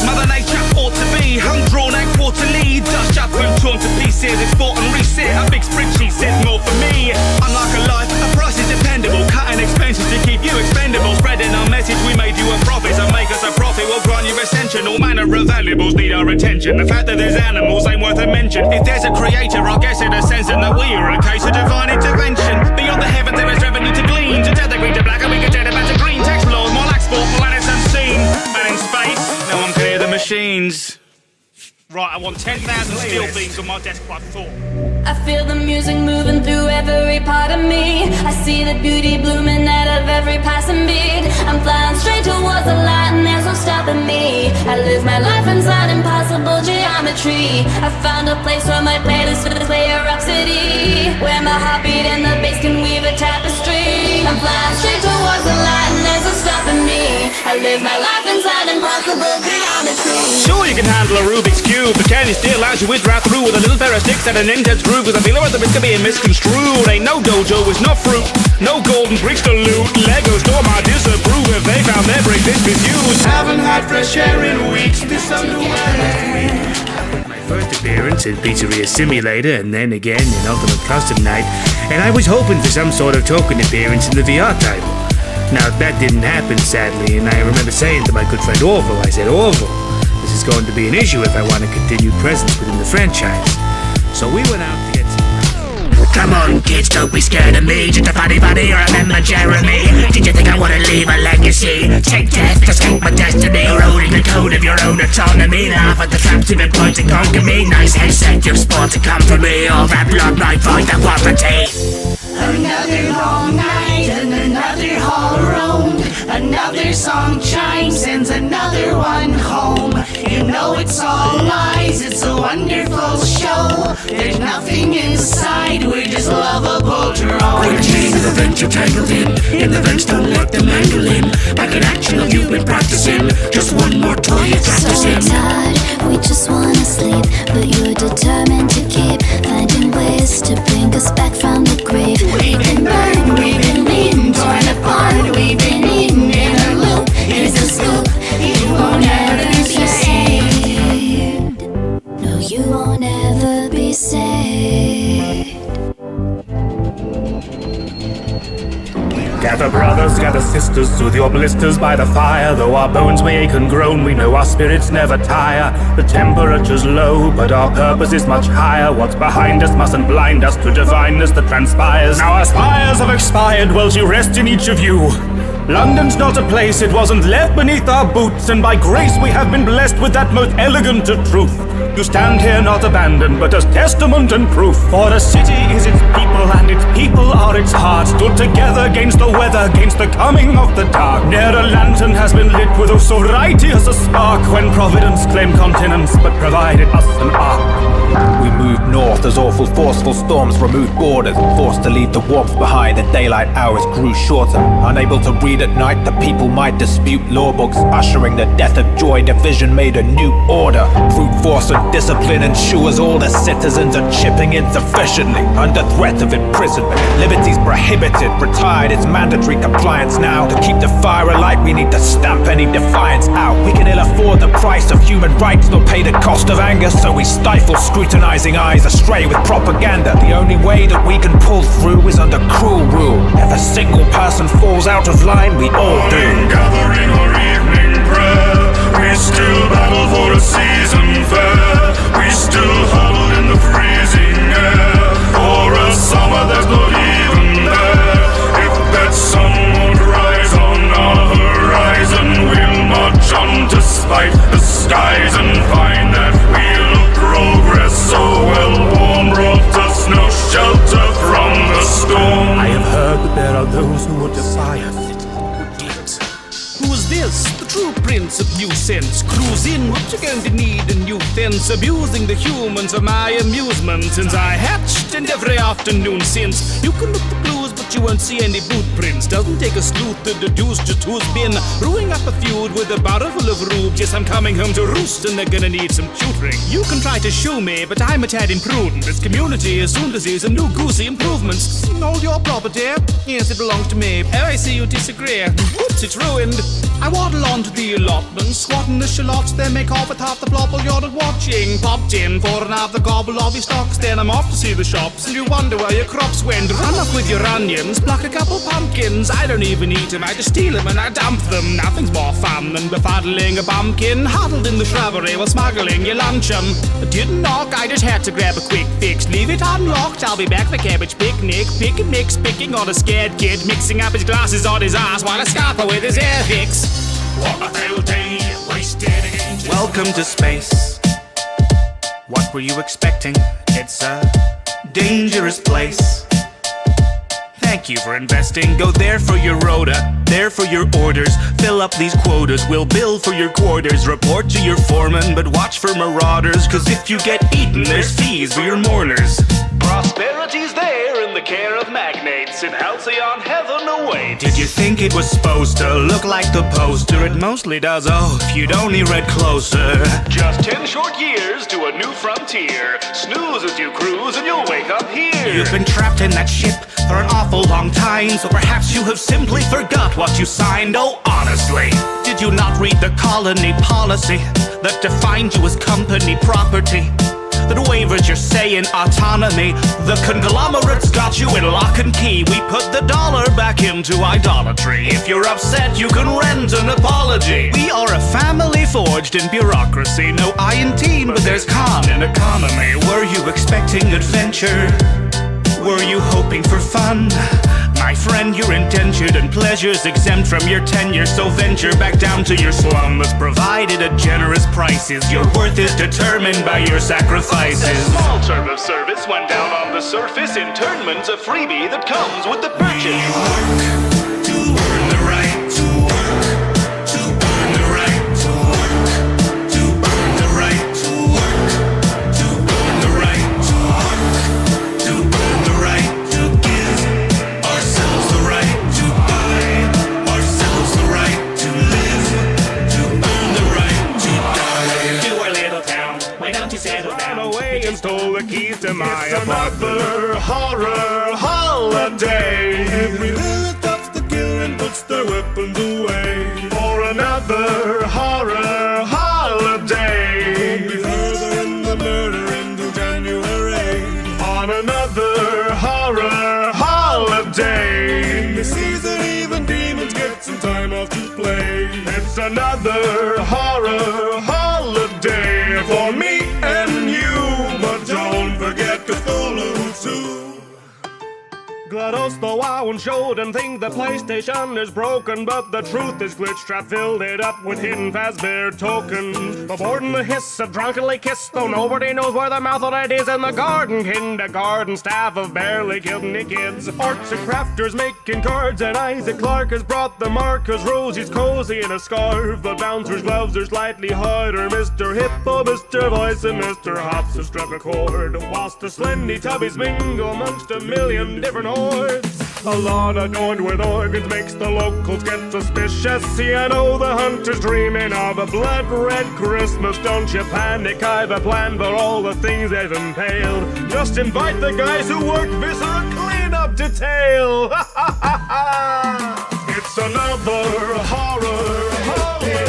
Mother Nature ought to be hung, drawn out quarterly. Dust up and torn to pieces, export and resit. A big spreadsheet says more for me. Unlike a life, a price is dependable. Cutting expenses to keep you expendable. Spreading our message, we made you a profit. So make us a profit, we'll grant you ascension. All manner of valuables need our attention. The fact that there's animals ain't worth a mention. If there's a creator, I guess in a sense that we are a case of divine intervention. Beyond the heavens there is revenue to glean. To tether green to black and we can tether back to green. Text floors, more like sport, planets unseen. And in space, no one can hear the machines. Right, I want 10,000 steel beams on my desk by 4. I feel the music moving through every part of me. I see the beauty blooming out of every passing beat. I'm flying straight towards the light and there's no stopping me. I live my life inside impossible geometry. I found a place where my playlist will play a rhapsody, where my heartbeat and the bass can weave a tapestry. I'm flying straight towards the light and there's no stopping me. I live my life inside impossible geometry. Sure, you can handle a Rubik's Cube, but can you still as you whiz right through with a little pair of sticks and an intense groove? Cause I feel like the risk of being misconstrued. Ain't no dojo, it's not fruit. No golden bricks to loot. Lego Storm, I disapprove if they found their brick this misused. Haven't had fresh air in weeks, this underway. My first appearance in Pizzeria Simulator, and then again in Ultimate Custom Night, and I was hoping for some sort of token appearance in the VR title. Now that didn't happen, sadly, and I remember saying to my good friend Orville, I said, Orville, this is going to be an issue if I want a continued presence within the franchise. So we went out to get some... Come on, kids, don't be scared of me. Just a funny buddy, or remember Jeremy. Did you think I wanna leave a legacy? Take death, escape my destiny. Eroding the code of your own autonomy. Laugh at the traps you've been pointing, conquer me. Nice headset, you've spawned to come for me. All that blood might void the warranty. Another long night and another hall roamed. Another song chimes, sends another one home. You know it's all lies, it's a wonderful show. There's nothing inside, we're just lovable drones. We're a chain of events you're tangled in the vents, don't let them mangle in. Back in action, you've been practicing. Just one more toy you practice in. So tired, we just wanna sleep, but you're determined to keep finding ways to bring us back from the grave. We've been burned, we've been bleeding, torn apart, we've been eaten in a loop. Here's the scoop, you won't ever be saved. No, you won't ever be saved. Gather brothers, gather sisters, soothe your blisters by the fire. Though our bones may ache and groan, we know our spirits never tire. The temperature's low, but our purpose is much higher. What's behind us mustn't blind us to divineness that transpires. Now our spires have expired, whilst you rest in each of you. London's not a place, it wasn't left beneath our boots, and by grace we have been blessed with that most elegant of truth. You stand here not abandoned, but as testament and proof. For a city is its people, and its people are its heart, stood together against the weather, against the coming of the dark. Ne'er a lantern has been lit with so righteous a spark, when Providence claimed continence, but provided us an ark. We moved north as awful forceful storms removed borders, forced to leave the warmth behind. The daylight hours grew shorter. Unable to read at night, the people might dispute law books, ushering the death of joy. Division made a new order. Brute force and discipline ensures all the citizens are chipping in sufficiently, under threat of imprisonment. Liberties prohibited, retired, it's mandatory compliance now. To keep the fire alight, we need to stamp any defiance out. We can ill afford the price of human rights, nor pay the cost of anger, so we stifle scrutinizing eyes astray with propaganda. The only way that we can pull through is under cruel rule. If a single person falls out of line, we all do. Gathering or evening prayer, we still battle for a season fair. We still huddle in the freezing air for a summer that's not even there. If that sun won't rise on our horizon, we'll march on despite the skies and find that wheel of progress so well worn brought us no shelter from the storm. I have heard that there are those who would defy us. Who's this? The true prince of new sense. Cruise in, what you going to need a new fence? Abusing the humans for my amusement since I hatched, and every afternoon since. You can look the blues, but you won't see any boot prints. Doesn't take a sleuth to deduce just who's been brewing up a feud with a bottle full of rubes. Yes, I'm coming home to roost, and they're gonna need some tutoring. You can try to show me, but I'm a tad imprudent. This community as soon as there's some new goosey improvements. All your property, yes, it belongs to me. Oh, I see you disagree. Whoops, it's ruined. I waddle on to the allotment, squatting the shallots, then make off with half the plop while you're not watching. Popped in for an half the gobble of your stocks, then I'm off to see the shops, and you wonder where your crops went. Run up with your onions, pluck a couple pumpkins. I don't even eat them, I just steal them and I dump them. Nothing's more fun than befuddling a bumpkin, huddled in the shrubbery while smuggling your luncheon. I didn't knock, I just had to grab a quick fix. Leave it unlocked, I'll be back for cabbage picnic. Pick and mix, picking on a scared kid, mixing up his glasses on his ass while I scupper with his air fix. What a failed day, wasted again. Welcome to space. What were you expecting? It's a dangerous place. Thank you for investing. Go there for your rota, there for your orders. Fill up these quotas, we'll bill for your quarters. Report to your foreman, but watch for marauders. Cause if you get eaten, there's fees for your mourners. Prosperity's there in the care of magnates, in halcyon heaven away. Did you think it was supposed to look like the poster? It mostly does, oh, if you'd only read closer. Just 10 short years to a new frontier. Snooze as you cruise and you'll wake up here. You've been trapped in that ship for an awful long time, so perhaps you have simply forgot what you signed. Oh, honestly, did you not read the colony policy that defined you as company property? That wavers your say in autonomy. The conglomerates got you in lock and key. We put the dollar back into idolatry. If you're upset, you can rent an apology. We are a family forged in bureaucracy. No I in teen, but there's con in economy. Were you expecting adventure? Were you hoping for fun? My friend, you're indentured and pleasures exempt from your tenure, so venture back down to your slum that's provided at generous prices. Your worth is determined by your sacrifices. That small term of service went down on the surface. Internment's a freebie that comes with the purchase. Work to earn the right to work, to earn the right to work, to earn the right to work, to earn the right to work, to earn the right to give ourselves the right to buy, ourselves the right to live, to earn the right to die. To our little town, why don't you settle down? Away and stole the keys to my It's another horror holiday. Every villain stops the kill and puts their weapons away for another horror holiday. We'll be further in the murder into January on another horror holiday. In the season, even demons get some time off to play. It's another horror holiday for me and you, but don't forget Cthulhu too. GLaDOS the WoW and showed and think the PlayStation is broken, but the truth is Glitchtrap filled it up with hidden Fazbear tokens. The board and the hiss have drunkenly kissed, though nobody knows where the mouth of it is in the garden. Kindergarten staff have barely killed any kids. Arts and crafters making cards, and Isaac Clarke has brought the markers. Rosie's cozy in a scarf, but Bouncer's gloves are slightly harder. Mr. Hippo, Mr. Voice, and Mr. Hops have struck a chord, whilst the Slendy Tubbies mingle amongst a million different hordes. A lawn adorned with organs makes the locals get suspicious. See, I know the hunter's dreaming of a blood-red Christmas. Don't you panic, I've a plan for all the things they've impaled. Just invite the guys who work Viscera cleanup detail. It's another horror Hallowed.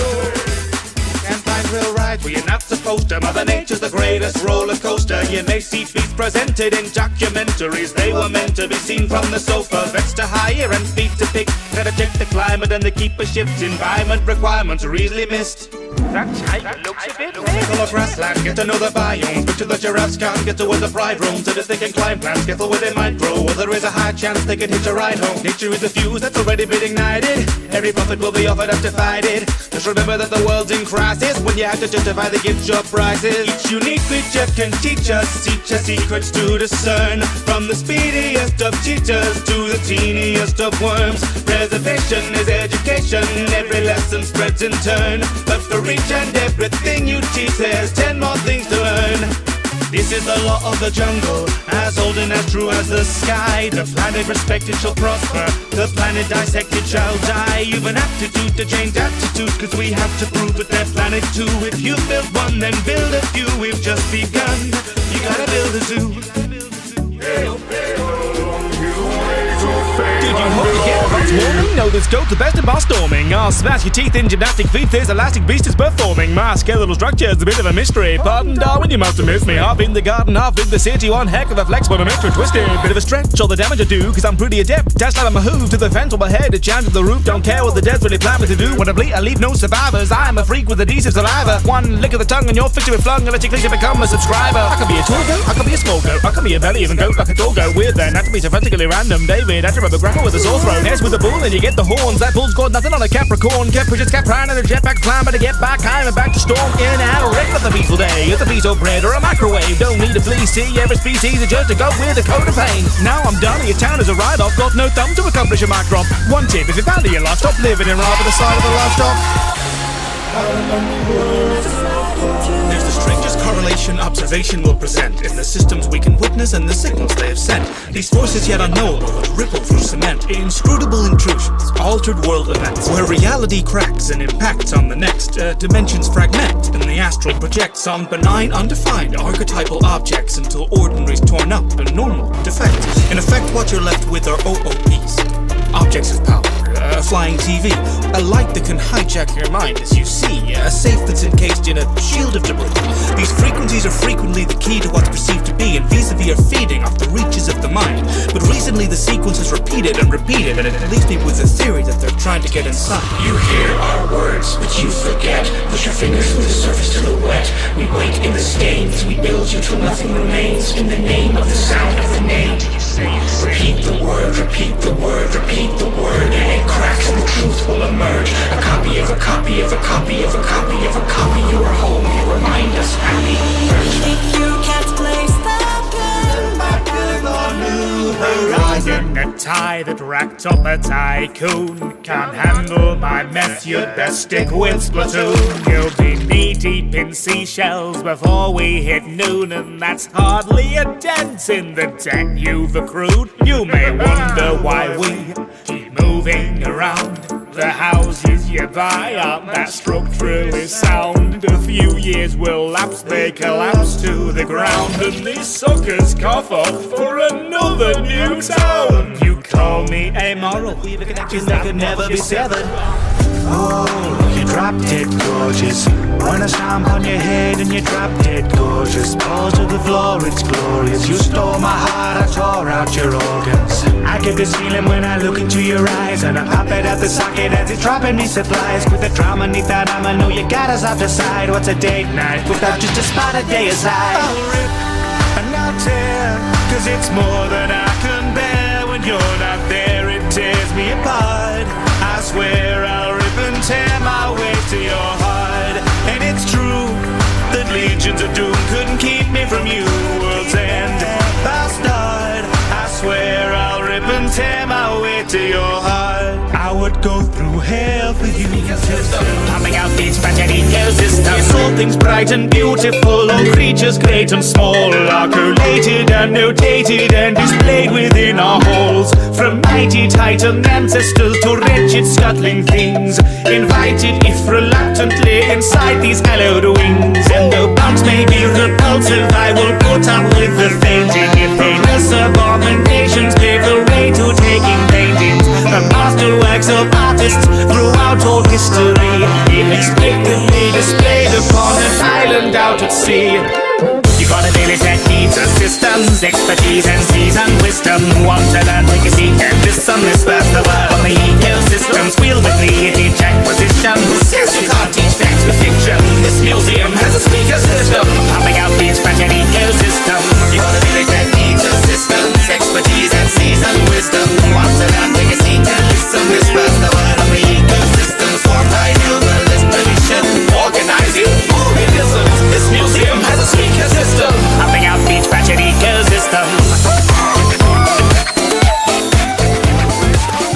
Real rides where you're not supposed to. Mother Nature's the greatest roller coaster. You may see feats presented in documentaries. They were meant to be seen from the sofa. Vets to hire and feet to pick. Gotta check the climate and the keeper shifts. Environment requirements are easily missed. That type looks a bit color grassland, get to know the biomes. Picture the giraffes can't get to where the pride roams. So that they can climb plants, careful where they might grow. Well, there is a high chance they can hitch a ride home. Nature is a fuse that's already been ignited. Every profit will be offered up divided. Just remember that the world's in crisis when you have to justify the gift shop prices. Each unique creature can teach us secrets to discern. From the speediest of cheaters to the teeniest of worms. Preservation is education, every lesson spreads in turn. But for each and everything you teach, there's 10 more things to learn. This is the law of the jungle, as old and as true as the sky. The planet respected shall prosper, the planet dissected shall die. You've an aptitude to change attitudes, cause we have to prove it their planet too. If you build one, then build a few. We've just begun, you gotta build a zoo. Did you hope to get what's warming? No, this goes the best of bar storming. I'll smash your teeth in gymnastic feats. This elastic beast is performing. My skeletal structure's a bit of a mystery. Pardon, Darwin, you must have missed me. Half in the garden, half in the city. One heck of a flex, but I'm extra twisted. Bit of a stretch, all the damage I do, cause I'm pretty adept. Dash like I'm a hoof to the fence while my head is jammed to the roof. Don't care what the dead's really plan me to do. When I bleed, I leave no survivors. I am a freak with adhesive saliva. One lick of the tongue and you're fit to be flung. And let you click to become a subscriber. I could be a tall goat, I could be a small goat. I could be a belly even goat like a tall goat. With anatomy so frantically random. David, after a grapple with a sore throat. Heads with a bull and you get the horns. That bull's got nothing on a Capricorn. Capricious Capran and a jetpack plan, but to get back, I'm back to storm in and out. Regular the peaceful day. It's a piece of bread or a microwave. Don't need a fleece, see every species is just to go with a coat of paint. Now I'm done, your town is a write-off. Got no thumb to accomplish a mic drop. One tip, if you found it, you lost. Stop living in right by the side of the livestock. There's the strangest correlation observation will present in the systems we can witness and the signals they have sent. These forces yet unknowable that ripple through cement. Inscrutable intrusions, altered world events, where reality cracks and impacts on the next. Dimensions fragment and the astral projects on benign, undefined archetypal objects until ordinary's torn up and normal defect. In effect, what you're left with are OOPs. Objects of power, a flying TV, a light that can hijack your mind as you see, a safe that's encased in a shield of debris. These frequencies are frequently the key to what's perceived to be, and vis-a-vis are feeding off the reaches of the mind. But recently the sequence is repeated and repeated, and it leaves me with a theory that they're trying to get inside. You hear our words, but you forget. Push your fingers through the surface to the wet. We wait in the stains, we build you till nothing remains. In the name of the sound of the name. Repeat the word, repeat the word, repeat the word. It cracks and the truth will emerge. A copy of a copy of a copy of a copy of a copy. You are home, you remind us happy. If you can't place the pen back in the new horizon. A tie that racked up a tycoon can't handle my mess, you'd best stick with Splatoon. You'll be knee-deep in seashells before we hit noon, and that's hardly a dent in the debt you've accrued. You may wonder why we keep moving around. The houses you buy aren't that structurally sound. A few years will lapse, they collapse to the ground, and these suckers cough off for another new town. You call me amoral, we've a connection that could never be severed. Oh, you dropped it, gorgeous. When I stomp on your head and you dropped it, gorgeous. Fall to the floor, it's glorious. You stole my heart, I tore out your organs. I get this feeling when I look into your eyes, and I pop it at the socket as it's dropping me supplies. With the drama neath that I know you got us off the side. What's a date night without just a spot a day aside? I'll rip and I'll tear, cause it's more than I can bear. When when you're not there, it tears me apart. I swear I'll rip and tear my way to your heart. And it's true that legions of doom couldn't keep me from you. World's end, bastard. I swear I'll rip and tear my way to your heart. I would go through hell for you. Pumping out beats from an ecosystem. It's all things bright and beautiful, all creatures great and small are collated and notated and displayed within our halls. From mighty titan ancestors to wretched scuttling things, invited if reluctantly inside these hallowed wings. And though bounds may be repulsive, I will put up with the fainting if painless abominations pave the way to taking paintings. The masterworks of artists throughout all history, inexplicably displayed upon an island out at sea. You got a village that needs assistance, expertise and seasoned wisdom. Want to learn, take a seat and listen. Disperse the word on the ecosystems. Wheel with me, teach acquisition. Who says you can't teach facts with fiction? This museum has a speaker system, pumping out beats from an ecosystem. You got a village that needs assistance, expertise and seasoned wisdom. Want to learn, take a seat and listen. Disperse the word on the ecosystems. Formed by numerous tradition, organizing organisms. This museum has a speaker system, pumping out beach patch and ecosystem.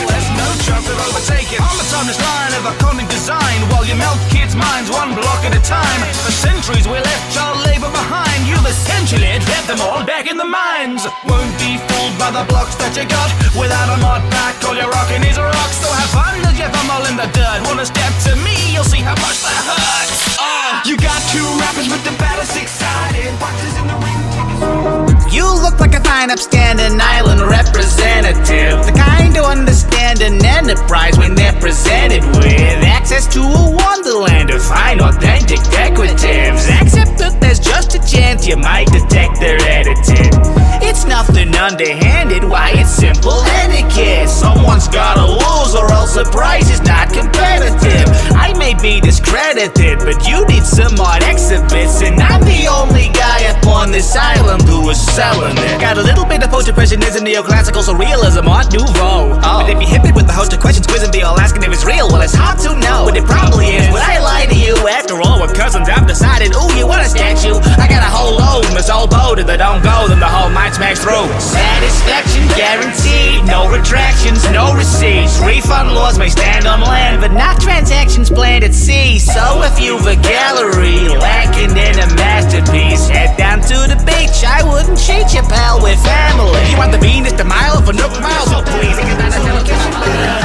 There's no chance of overtaking on the timeless line of iconic design, while you melt kids' minds one block at a time. For centuries we left child labor behind. You've essentially left them all back in the mines. Won't be fooled by the blocks that you got. Without a mod pack, all you're rocking is rocks. So have fun as you fumble in the dirt. Wanna step to me, you'll see how much that hurts. You got two rappers with the batter six-sided boxes in the ring. You look like a fine upstanding island representative, the kind to understand an enterprise when they're presented with access to a wonderland of fine authentic decoratives. Except that there's just a chance you might detect they're edited. It's nothing underhanded, why it's simple etiquette. Someone's gotta lose or else the price is not competitive. I may be discredited, but you need some odd exhibits, and I'm the only guy up on this island who is selling it. Got a little bit of post-impressionism, neoclassical surrealism, art nouveau. But if you hit me with the host of questions, quiz and be all asking if it's real, well, it's hard to know, but it probably is. Would I lie to you? After all, we're cousins. I've decided, ooh, you want a statue? I got a whole load, and it's all boated. They don't go, then the whole might smash through. Satisfaction guaranteed, no retractions, no receipts. Refund laws may stand on land, but not transactions planned at sea. So if you've a gallery lacking in a masterpiece, head down to the beach. I wouldn't cheat you, pal, with family. You want the Venus to mile for Nook miles, so please.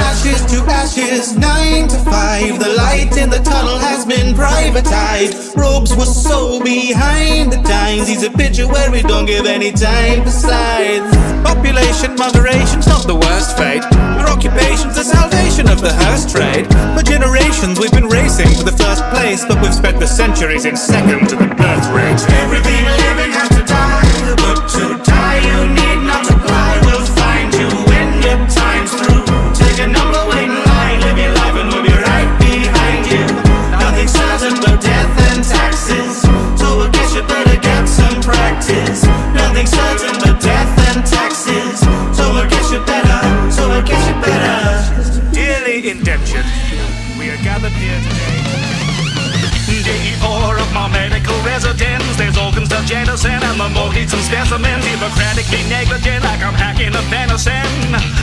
Ashes to ashes, 9 to 5. The light in the tunnel has been privatized. Robes were so behind the times. He's a picture where we don't give any time. Besides, population moderation's not the worst fate. Your occupation's the salvation of the hearse trade. For generations we've been racing for the first place, but we've spent the centuries in second to the birth rate. Everything living has to die, but to die you need not apply. We'll find you when your time's through. Take a number, wait in line, live your life and we'll be right behind you. Nothing's certain but death and taxes, so I guess you better get some practice. Nothing's certain but death and taxes, so I guess you better. Dearly indentured, we are gathered here today. Day 4 of my medical residence. There's organs of genocide and the mortgage some specimens. Hippocratically negligent like I'm hacking a venison.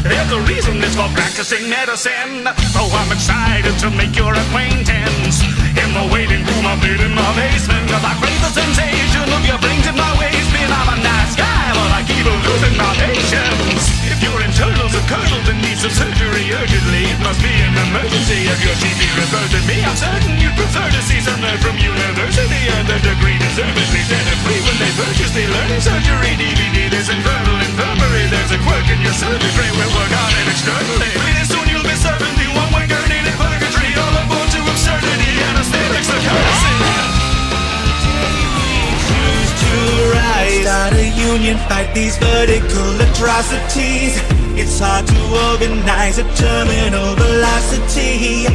There's a reason it's for practicing medicine. So I'm excited to make your acquaintance. In the waiting room I made in my basement, cause I crave the sensation of your flings in my waistband. I'm a nice guy, but I keep losing my patience. If your internals are curdled and need some surgery urgently, it must be an emergency. If your GP referred to me, I'm certain you'd prefer to see some nerd from university and the degree deservedly set it free when they purchase the learning surgery DVD. This infernal infirmary, there's a quirk in your surgery. We'll work on it externally. Pretty soon you'll be serving the one-way gurney in purgatory. All aboard to absurdity, anesthetics are courtesy. Choose to rise, start a union, fight these vertical atrocities. It's hard to organize a terminal velocity.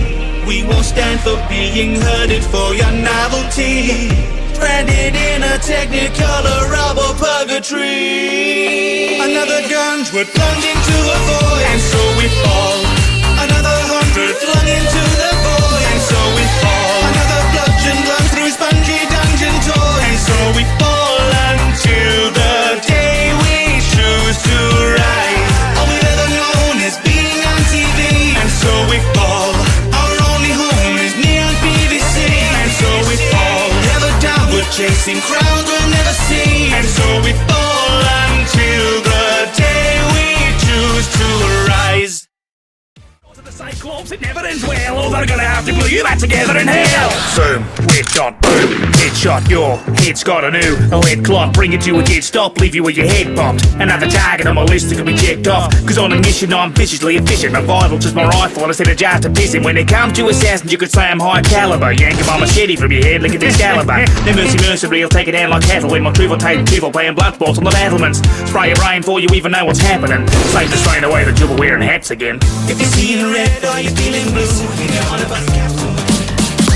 We won't stand for being herded for your novelty. stranded in a technicolor rubble purgatory. Another gunge would plunge into a void, and so we fall. Another 100 flung into the void, and so we fall. Another bludgeon blown through spongy dungeon toys, and so we fall until the day we choose to rise. All we've ever known is being on TV, and so we fall. Our only home is neon PVC, and so we fall. Never downward chasing crowds we'll never see, and so we fall until the day we choose to rise. Cyclops, it never ends well, or they're gonna have to glue you back together in hell. Zoom, whip dot boom, headshot, your head's got a new lead clot, bring it to a dead stop, leave you with your head popped. Another target on my list that can be checked off, cause on a mission I'm viciously efficient. My vital just my rifle instead of just a pissin'. When it comes to assassins you could say I'm high caliber. Yank my machete from your head like it's Excalibur. Then mercy will take it down like cattle. When my truth will take the truth, playing blood sports on the battlements. Spray your brain before you even know what's happening. Save the strain away the trouble wearing hats again. If you're seeing red, are you feeling blue? You're on a bus capsule.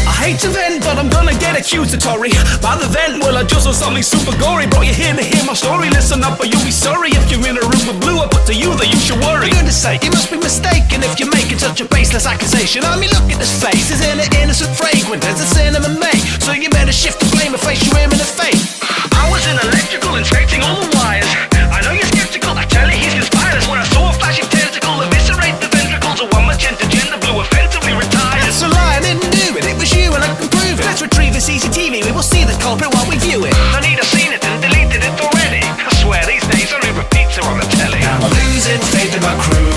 I hate to vent, but I'm gonna get accusatory. By the vent, well, I just saw something super gory. Brought you here to hear my story. Listen up, or you'll be sorry. If you're in a room with blue, I put to you that you should worry. I'm gonna say, you must be mistaken if you're making such a baseless accusation. I mean, look at this face, isn't it innocent, fragrant as a cinnamon may? So you better shift the blame and face your him in the face. I was in electrical, inspecting all the wires. I know you're skeptical, I tell you he's conspired. When I saw a flashing tentacle eviscerate the ventricles of one magenta gender blue, offensively retired. That's a lie, I didn't do it, it was you and I can prove it. Let's retrieve the CCTV, we will see the culprit while we view it. No need, I've seen it and deleted it already. I swear these days I Uber pizza on the telly. I'm losing faith in my crew,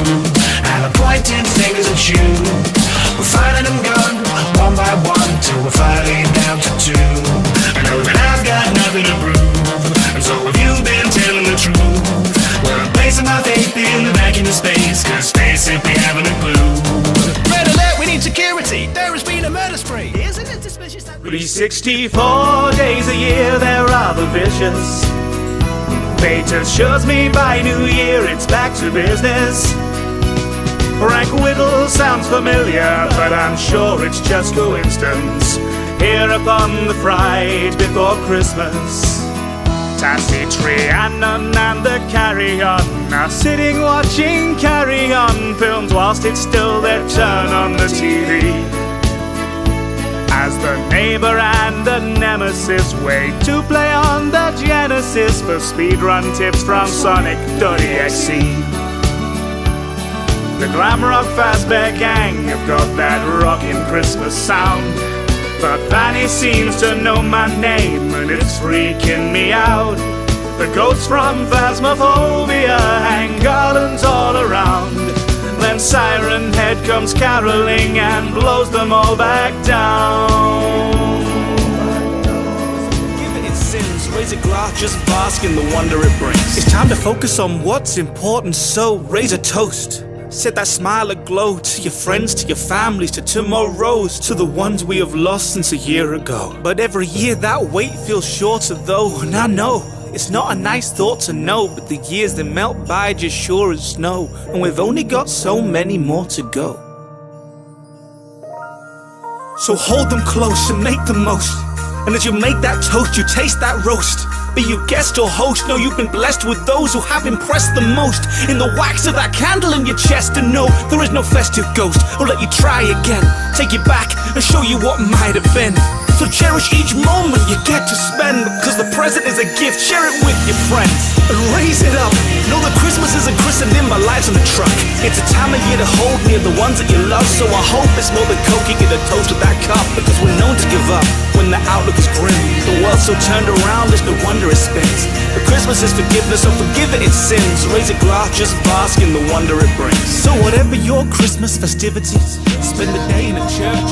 and I'm pointing fingers at you. We're finding them gone, one by one, till we're finally down to two. I know that I've got nothing to prove, and so have you been telling the truth? Well, I'm placing my faith in the vacuum of space, cause space simply haven't a clue. Red alert, we need security, there has been a murder spree. Isn't it suspicious that 364 days a year, they're rather vicious. Fate assures me by New Year it's back to business. Frank Whittle sounds familiar, but I'm sure it's just coincidence. Here upon the Fright before Christmas, Tassitri, Annon and the Carry On are sitting watching Carry On films whilst it's still their turn on the TV. As the neighbour and the nemesis wait to play on the Genesis for speedrun tips from Sonic.exe. The glam rock Fazbear gang have got that rockin' Christmas sound, but Fanny seems to know my name and it's freaking me out. The ghosts from Phasmophobia hang garlands all around. Then Siren Head comes caroling and blows them all back down. Given its sins, raise a glass, just bask in the wonder it brings. It's time to focus on what's important, so raise a toast. Set that smile aglow to your friends, to your families, to tomorrows, to the ones we have lost since a year ago. But every year that wait feels shorter though, and I know it's not a nice thought to know, but the years that melt by just sure as snow, and we've only got so many more to go. So hold them close and make the most, and as you make that toast you taste that roast. Be you guest or host, know you've been blessed with those who have impressed the most. In the wax of that candle in your chest, and no, there is no festive ghost who'll let you try again. Take you back and show you what might have been. So cherish each moment you get to spend, because the present is a gift, share it with your friends. And raise it up, know that Christmas isn't christened in by lights on the truck. It's a time of year to hold near the ones that you love. So I hope it's more than Okie get a toast with that cup, because we're known to give up when the outlook is grim. The world's so turned around, there's no wonder it spins. But Christmas is forgiveness, so forgive it its sins. Raise a glass, just bask in the wonder it brings. So whatever your Christmas festivities, spend the day in a church.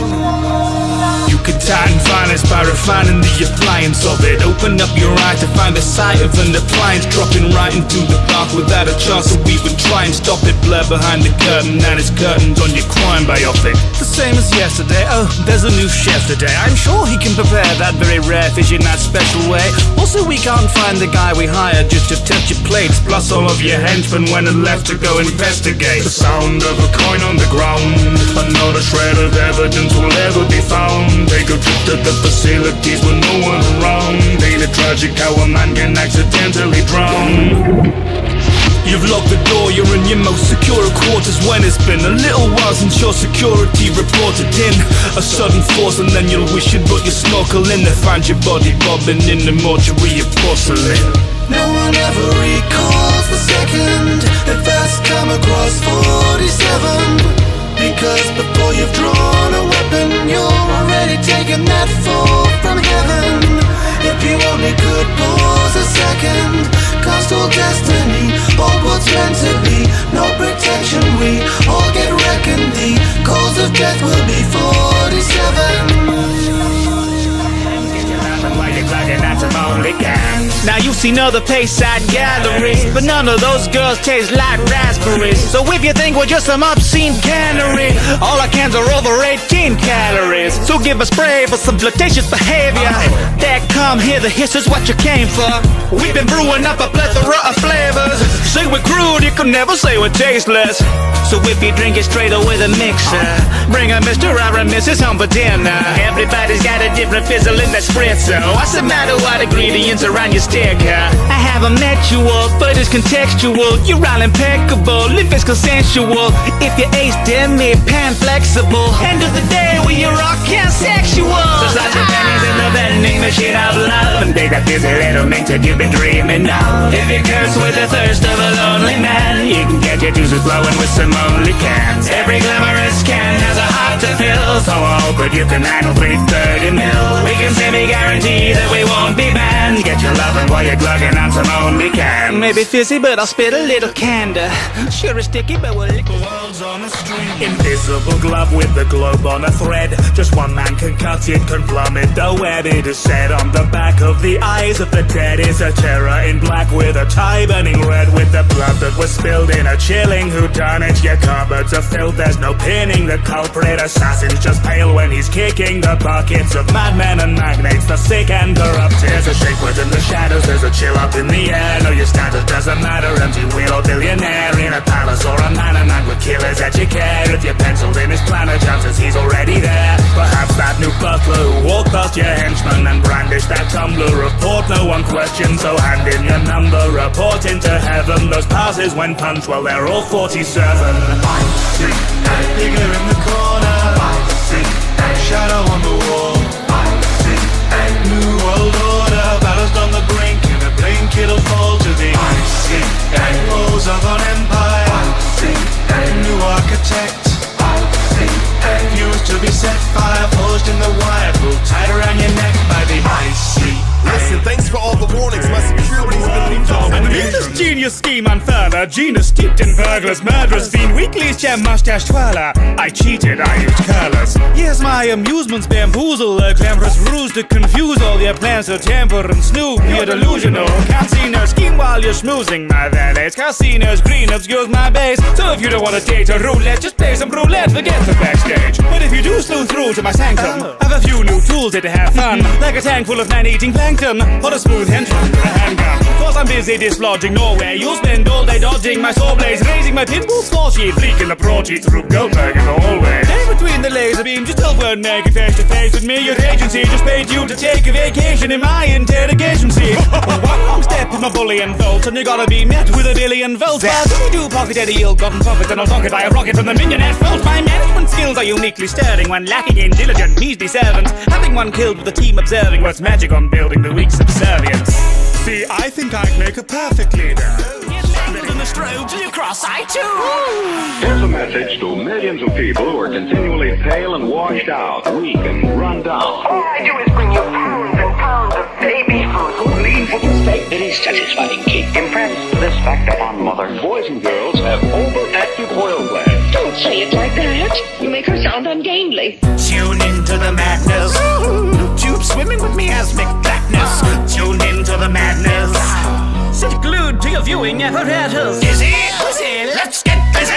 You can tighten finance by refining the appliance of it. Open up your eye to find the sight of an appliance dropping right into the dark without a chance to even try and stop it. Blur behind the curtain and it's curtains on your crime biopic. The same as yesterday, oh, there's a new chef today. I'm sure he can prepare that very rare fish in that special way. Also, we can't find the guy we hired just to touch your plates, plus all of your henchmen when and left to go investigate. The sound of a coin on the ground, another shred of evidence will ever be found. Take a trip to the facilities with no one around. Ain't it tragic how a man can accidentally drown? You've locked the door, you're in your most secure quarters when it's been a little while since your security reported in a sudden force, and then you'll wish you'd brought your snorkel in to find your body bobbing in the mortuary of porcelain. No one ever recalls the second they first come across 47, because before you've drawn a weapon, you're already taken that fall from heaven. If you only could pause a second, cast all destiny, all what's meant to be, no protection, we all get reckoned. The cause of death will be 47. Now you've seen other Payside galleries, but none of those girls taste like raspberries. So if you think we're just some obscene cannery, all our cans are over 18 calories. So give a spray for some flirtatious behavior. That come here, the hiss is what you came for. We've been brewing up a plethora of flavors. Say we're crude, you can never say we're tasteless. So if you drink it straight or with a mixer, bring a Mr. or a Mrs. home for dinner. Everybody's got a different fizzle in that spritzer. What's the matter what ingredients are on your sticker? I haven't met you all, but it's contextual. You're all impeccable, if it's consensual. If you're ace, then me, pan flexible. End of the day, we are all sexual. So such a thing is in the vending machine of love, and take that busy little mink that you've been dreaming of. If you curse with the thirst of a lonely man, you can get your juices flowing with some only cans. Every glamorous can has a heart to fill, so I hope that you can handle 330 mil. We can semi-guarantee that we won't be banned. Get your lovin' while you're glugging on some only cans. Maybe fizzy, but I'll spit a little candor. Sure it's sticky, but we'll lick the world's on a string. Invisible glove with the globe on a thread. Just one man can cut it, can plummet the web. It is said on the back of the eyes of the dead is a terror in black with a tie burning red, with the blood that was spilled in a chilling whodunit. Your cupboards are filled, there's no pinning the culprit. Assassin's just pale when he's kicking the buckets of madmen and magnates, the sick and corrupt. There's a shake within the shadows, there's a chill up in the air. No, your status doesn't matter, empty wheel or billionaire in a palace or a manor, man with killers at your care. If you're penciled in his planner, chances he's already there. Perhaps that new butler who walked past your henchman and brandished that tumbler of port. No one questions, so hand in your number, report into heaven. Those passes when punched, well, they're all 47. I see a figure in the corner. I see a shadow on the wall. I see a new world order balanced on the brink. In a blink it'll fall to the I see a walls of an empire. I see a new architect. I see a fuse to be set fire, forged in the wire, pulled tight around your neck by the icy. Listen, thanks for all the warnings. My security's been leaked off. And amid this genius scheme unfurler, genus steeped in burglars, murderers, fiend, weekly's jam mustache twirler. I cheated, I used curlers. Yes, my amusements bamboozle, a glamorous ruse to confuse all your plans to tamper and snoop. You're delusional, can't see no scheme while you're schmoozing my valets. Casinos, green obscures my base. So if you don't want to date a roulette, just play some roulette, forget the backstage. But if you do sleuth through to my sanctum, I've a few new tools here to have fun, like a tank full of man-eating plankton, or a smooth henchman with a handgun. Cause I'm busy dislodging Norway, you'll spend all day dodging my saw blades, raising my pinball score sheet, leaking the broadsheet through Goldberg in the hallway. In between the laser beams, you still weren't making face to face with me. Your agency just paid you to take a vacation in my interrogation seat. One wrong step in my bullion vault, and you gotta be met with a billion volts. But if you do pocket any ill-gotten profit, then I'll rocket by a rocket from the millionaire vault. My management skills are uniquely stirring when lacking in diligent, measly servants. Having one killed with a team observing what's magic on building the weak subservience. See, I think I'd make a perfect leader. In the strobes and you cross-eyed too. Here's a message to millions of people who are continually pale and washed out, weak and run down. All I do is bring you pounds and pounds of baby food. Lean for the steak, very satisfying cake. Impress this fact upon mother. Boys and girls have overactive oil glands. Don't say it like that. You make her sound ungainly. Tune into the madness. Tube swimming with me as McBlackness. Tune into the madness. Sit glued to your viewing apparatus. Dizzy, let's get busy.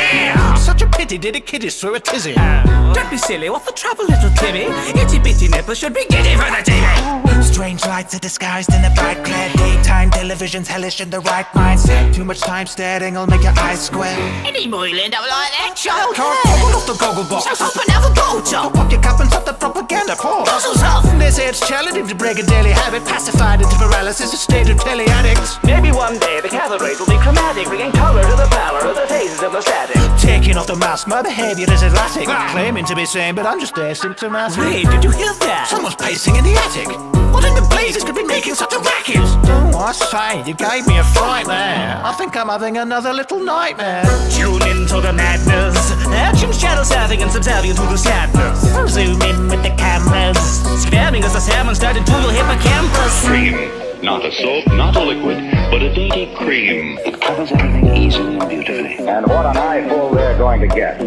Such a pity did a kiddie through a tizzy. Don't be silly, what the trouble, little Timmy? Itty bitty nipper should be giddy for the TV. Strange lights are disguised in a bright glare. Daytime television's hellish in the right mindset. Too much time staring will make your eyes square. Any Moyland, I like that child. Can't open off the goggle box. So hop another boat up. Pop your cup and stop the propaganda pour. Puzzles off. There's say it's challenging to break a daily habit, pacified into paralysis, a state of teleaddicts. Maybe one day the cathode rays will be chromatic, bringing color to the pallor of the phases of the static. Taking off the mask, my behavior is erratic. Claiming to be sane, but I'm just asymptomatic. Wait, did you hear that? Someone's pacing in the attic. What in the blazes could be making such a racket? Oh, I say, you gave me a fright there. I think I'm having another little nightmare. Tune into the madness. Action shadow surfing and subservient to the sadness. Zoom in with the cameras. Spamming as the salmon started to the hippocampus. Cream. Not a soap, not a liquid, but a dainty cream. It covers everything easily and beautifully. And what an eyeful they're going to get.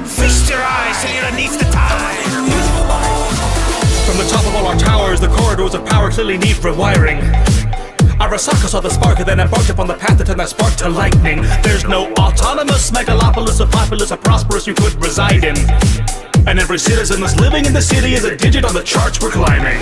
Feast your eyes till you're beneath the tide. From the top of all our towers, the corridors of power clearly need rewiring. Arasaka saw the spark and then embarked upon the path that turned that spark to lightning. There's no autonomous megalopolis or populace or prosperous you could reside in. And every citizen that's living in the city is a digit on the charts we're climbing.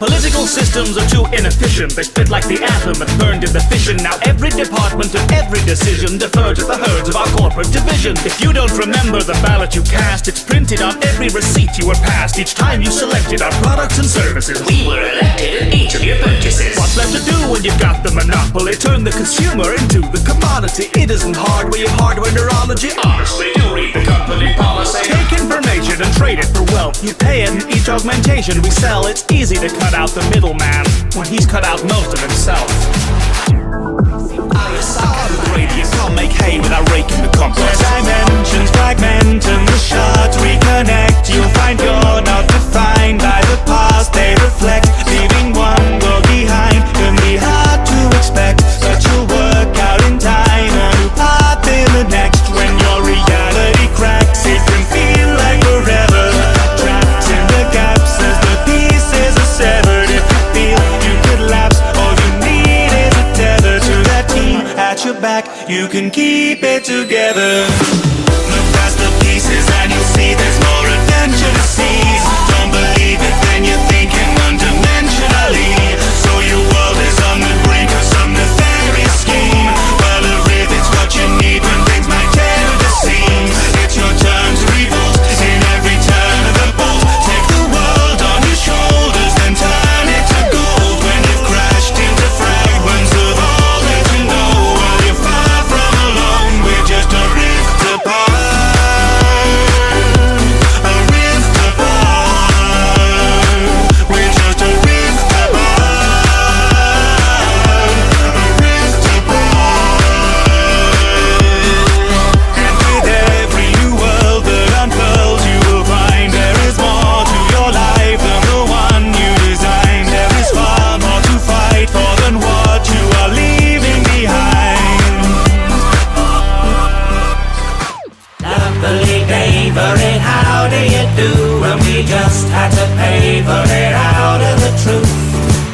Political systems are too inefficient. They split like the atom that burned in the fission. Now every department and every decision defer to the herds of our corporate division. If you don't remember the ballot you cast, it's printed on every receipt you were passed. Each time you selected our products and services, we were elected in each of your purchases. What's left to do when you've got the monopoly? Turn the consumer into the commodity. It isn't hard where you have hardware neurology. Honestly, do read the company policy. Take information and trade it for wealth. You pay it in each augmentation we sell. It's easy to cut out the middleman when he's cut out most of himself. You can't make hay without raking the compost. The dimensions fragment and the shards reconnect. You'll find you're not defined by the past they reflect. Leaving one world behind can be hard to expect, but you'll work out in time a new path in the next. When your reality cracks, it can feel like forever, trapped in the gaps as the pieces are severed. If you feel you could lapse, all you need is a tether to that team at your back. You can keep it together. Look past the pieces and you'll see there's more adventure to seize. Don't believe it, then you're thinking one-dimensionally. So your world is on the brink of some nefarious scheme. Well, a rivet's what you need when things might tear at the seams. It's your turn to revolt in every turn of the bolt. Take the world on your shoulders, then turn it to gold. When you've crashed into fragments of all that you know, well, you're far from alone. We're just a rift apart. A rift apart. We're just a rift apart. A rift apart. And with every new world that unfurls, you will find there is more to your life than the one you designed. There is far more to fight for than what you are leaving behind. Lovely day for it, how do you do? And we just had to pay for it out of the truth.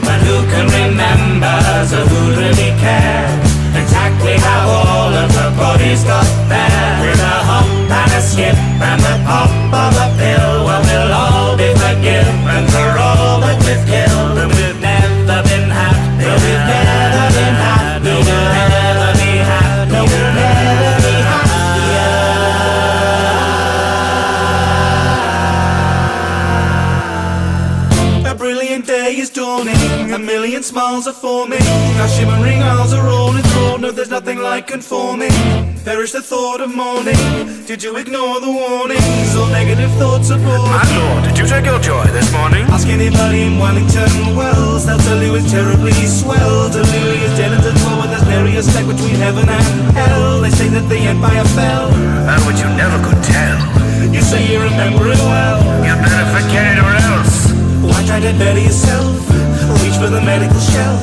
But who can remember, so who really cared exactly how all of the bodies got there? With a hop and a skip and the pop of a pill, well, we'll all be forgiven for all that we've killed. And we've never been happy. No, we've never been happy. No, we'll never be happy. No, we'll never be happier. A brilliant day is dawning, a million smiles are forming, our shimmering eyes are all enthralled. No, there's nothing like conforming. Perish the thought of mourning. Did you ignore the warnings? All negative thoughts aboard. My lord, did you take your joy this morning? Ask anybody in Wellington Wells, they'll tell you it's terribly swell. Delirious dead and dwell with this nary a speck between heaven and hell. They say that the empire fell. Oh, but you never could tell. You say you remember it well. You'd better forget it or else. Why try to better yourself? Reach for the medical shelf.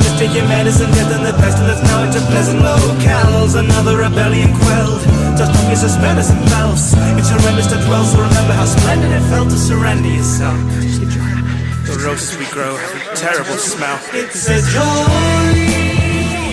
Just take your medicine, death and the pestilence. Now into pleasant locales. Another rebellion quelled. Dust off your suspense and bells. It's horrendous to dwell, so remember how splendid it felt to surrender yourself. The roses we grow have a terrible smell. It's a joy.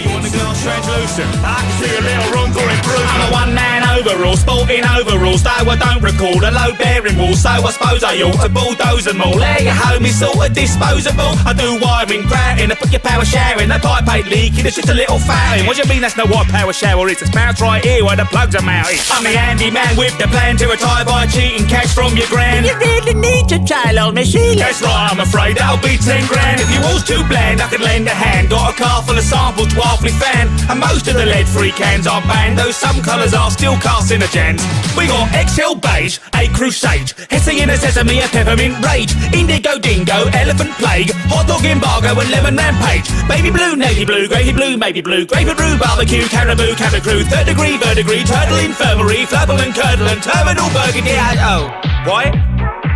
You want to go on translucent? I can see a little room for improvement. I'm a one-man overalls, sporting overalls. Though I don't recall the load-bearing walls, so I suppose I ought to bulldoze them all. There your home is sort of disposable. I do wiring, grouting, I put your power showering. The pipe ain't leaking, it's just a little fouling. What do you mean that's not what power shower is? It's power right here where the plugs are mounted. I'm the handyman with the plan to retire by cheating cash from your grand. You really need your child old machine. That's right, I'm afraid that'll be 10 grand. If you was too bland, I could lend a hand. Got a car full of samples to halfly fan. And most of the lead-free cans are banned, though some colours are still carcinogens. We got XL Beige, A Crusade, Hessian a Sesame, a Peppermint Rage, Indigo Dingo, Elephant Plague, Hot Dog Embargo and Lemon Rampage, Baby Blue, Navy Blue, Gravy Blue, Maybe Blue, Grapefruit Barbecue, Caribou, Cabin Crew, Third Degree, Verdigris, Turtle Infirmary, Flabble and Curdle and Terminal Burgundy. Oh, white?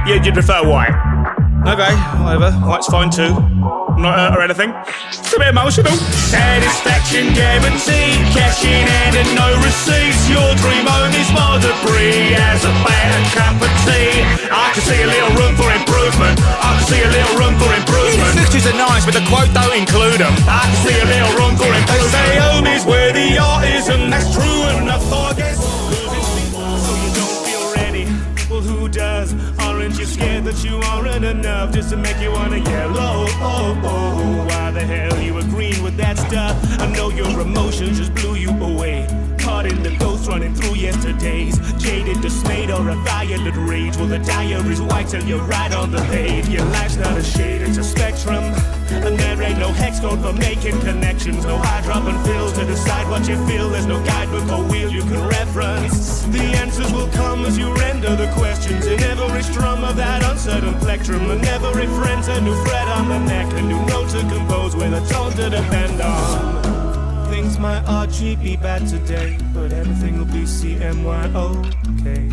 You'd prefer white? Okay, whatever. White's fine too. I'm not hurt or anything. It's a bit emotional. Satisfaction guaranteed, cash in hand and no receipts. Your dream home is more debris as a bad cup of tea. I can see a little room for improvement. I can see a little room for improvement. Fixtures are nice, but the quote don't include them. I can see a little room for improvement. They say home is where the art is, and that's true enough, I guess. So you don't feel ready. Well, who does? Aren't you scared that you aren't enough just to make you wanna yell? Oh, why the hell you agreeing with that stuff? I know your emotions just blew you away. Caught in the ghost running through yesterday's jaded, dismayed, or a violent rage. Well, the diary's white till you're right on the page. Your life's not a shade, it's a spectrum. And there ain't no hex code for making connections. No eye dropping pills to decide what you feel. There's no guidebook or wheel you can reference. The answers will come as you render the questions. In every strum of that uncertain plectrum, and every friend's a new fret on the neck, a new note to compose with a tone to depend on. Things might RG be bad today, but everything will be CMY-OK.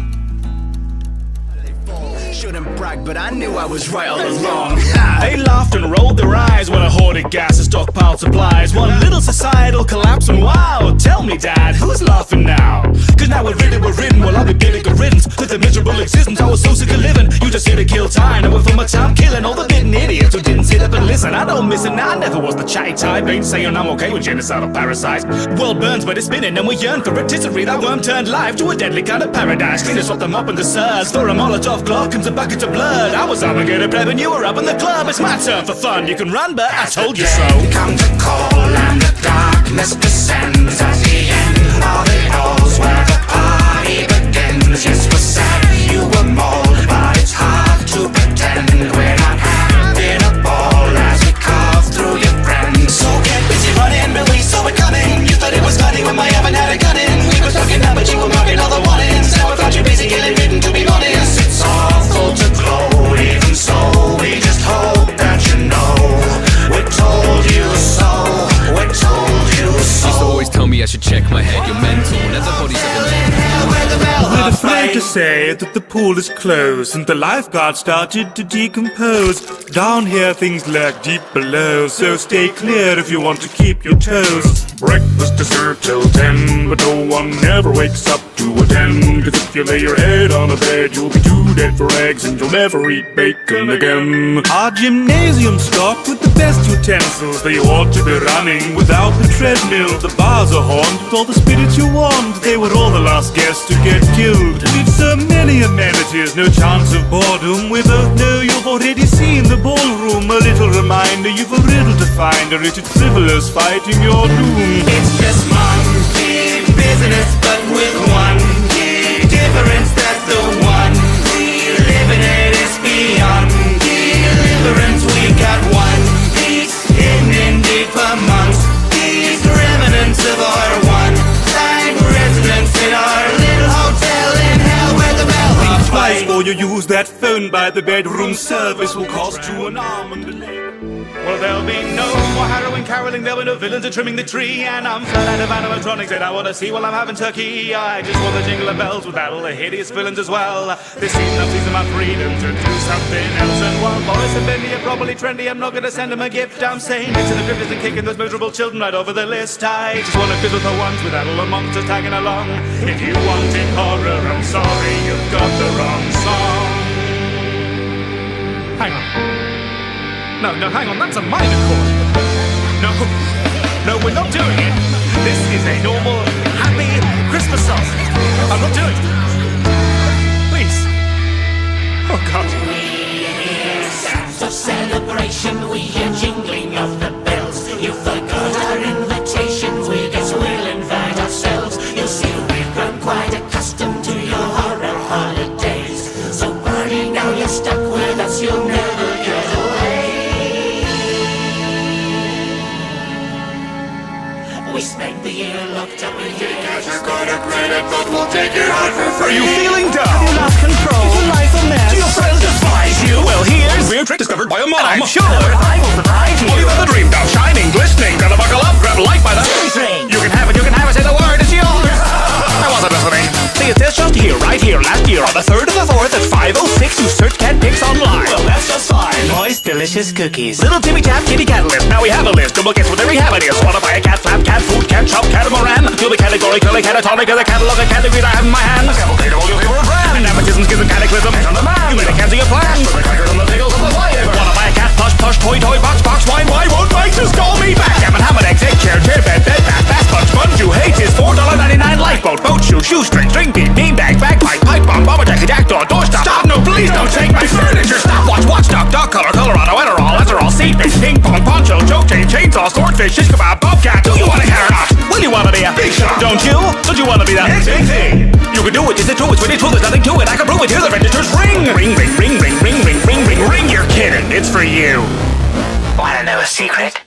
Shouldn't brag, but I knew I was right all along. They laughed and rolled their eyes when I hoarded gas and stockpiled supplies. One little societal collapse and wow. Tell me, Dad, who's laughing now? Cause now we're ridden, well I'll be getting a riddance to the miserable existence I was so sick of living. You just here to kill time, and for my time killing all the bitten idiots who didn't sit up and listen. I don't miss it now, I never was the chatty type. Ain't saying I'm okay with genocidal parasites. World burns but it's spinning and we yearn for rotisserie. That worm turned life to a deadly kind of paradise. Clean us up them up in the surge, throw a Molotov Glock and a bucket of blood. I was Armageddon pleb and you were up in the club. It's my turn for fun, you can run but I told you so. Comes a call and the darkness descends at the end of it all's where the party begins. Yes, we're sad you were mauled, but it's hard to pretend we're not having a ball as we carve through your friends. So get busy running, release so we're coming. You thought it was funny when my haven't had a gun in. We were talking now but you were marking all the warnings. Now we've got you busy killing written to be honest. It's awful to glow, even so we just hope that you know we're told you so, we're told you so. Used to always tell me I should check my head, you're mental, never body's ever We're afraid to say that the pool is closed and the lifeguard started to decompose. Down here things lurk deep below, so stay clear if you want to keep your toes. Breakfast is served till 10, but no one ever wakes up to attend. Cause if you lay your head on a bed, you'll be too dead for eggs and you'll never eat bacon again. Our gymnasium's stocked with the best utensils. They ought to be running without the treadmill. The bars are haunted with all the spirits you want. They were all the last guests to get killed. We've so many amenities, no chance of boredom. We both know you've already seen the ballroom. A little reminder, you've a riddle to find. Or is it frivolous fighting your doom? It's just monkey business, but with one key difference. That's the one we live in. It is beyond deliverance. We got one piece hidden deep amongst these remnants of our one-time residence in our little hotel in hell where the bellhops play. Before you use that phone by the bedroom, service will cost you an arm and a leg. Well, there'll be no more harrowing caroling, there'll be no villains are trimming the tree. And I'm flat out of animatronics that I want to see while I'm having turkey. I just want the jingle of bells without all the hideous villains as well. This season I'm seizing my freedom to do something else. And while Boris and Bendy are properly trendy, I'm not going to send them a gift. I'm saying it's to the griffins and kicking those miserable children right over the list. I just want to fiddle with the ones without all the monsters tagging along. If you wanted horror, I'm sorry, you've got the wrong song. Hang on. No, hang on, that's a minor chord. No, we're not doing it. This is a normal, happy Christmas Pass the sauce. I'm not doing it. Please. Oh, God. Sounds of celebration, we hear jingling of the bells. You forgot our invitations, we guess we'll invite ourselves. You'll see we've grown quite accustomed to your horror holidays. So party now, you're stuck with us, you'll never get away. We spent the year locked up in your cash card of credit, but we'll take it out for free. Are you feeling down? Have you lost control? Is your life a mess? Do your friends despise you? Well, here's weird trick discovered by a mom. I'm sure the revival surprise you. Oh, you have the dream now, shining, glistening. Gotta buckle up, grab a light by the Everything. You can have it, say the word, it's yours. I wasn't listening. See, it says just here, right here, last year, on the 3rd of the 4th at 5:06, you search cat pics online. Well, that's just fine. Moist, delicious cookies. Little Timmy Tap, kitty cat list. Now we have a list. Double guess what every habit is. Wanna buy a cat flap, cat food, cat chop, catamaran? You'll be categorically catatonic of the catalog of categories I have in my hand. Sample data, all your favorite brand. Nepotism, schism, cataclysm. On the man. You made a candy of plan. The crackers and the pickles of the fire. Wanna buy a cat plush, toy, box, wine, why won't Mike just call me back? Ham and eggs, egg chair, bed, bath, bath, sponge, you hate his $4.99 lifeboat, boat shoe, shoestring, string bean bag, bagpipe, pipe bomb, bomber jacket, jackdaw, doorstop. Stop, no, please don't take my furniture. Stop, watchdog, dog collar, Colorado, Adderall, seat base, ping pong, poncho, choke chain, chainsaw, swordfish, shish kebab, bobcat. Do you want a cat or not? Will you want to be a big shot? Don't you? Don't you want to be that big thing? You can do it, is it true? It's really true, there's nothing to it. I can prove it, hear the registers ring. Ring, you're kidding. It's for you. Wanna know a secret?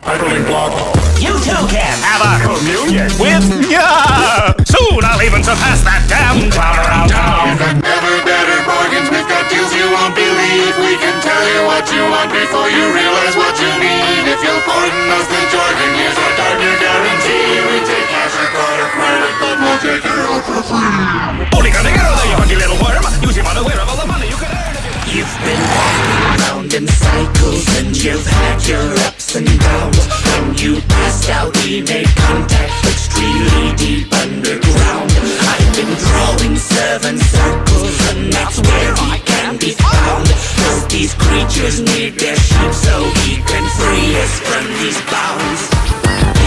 Hyperlink block. You too can Have a communion with ya. Soon I'll even surpass that damn clown around town. We've got never better bargains, we've got deals you won't believe. We can tell you what you want before you realize what you need. If you'll pardon us the jargon, here's our darn guarantee. We take cash or card or credit, but we'll take it all for free. Only gonna get there, you funky little worm. You seem unaware of all the money you could earn. You've been walking around in cycles and you've had your ups and downs. When you passed out, we made contact extremely deep underground. I've been drawing 7 circles and that's where he can be found. 'Cause these creatures need their sheep so he can free us from these bounds.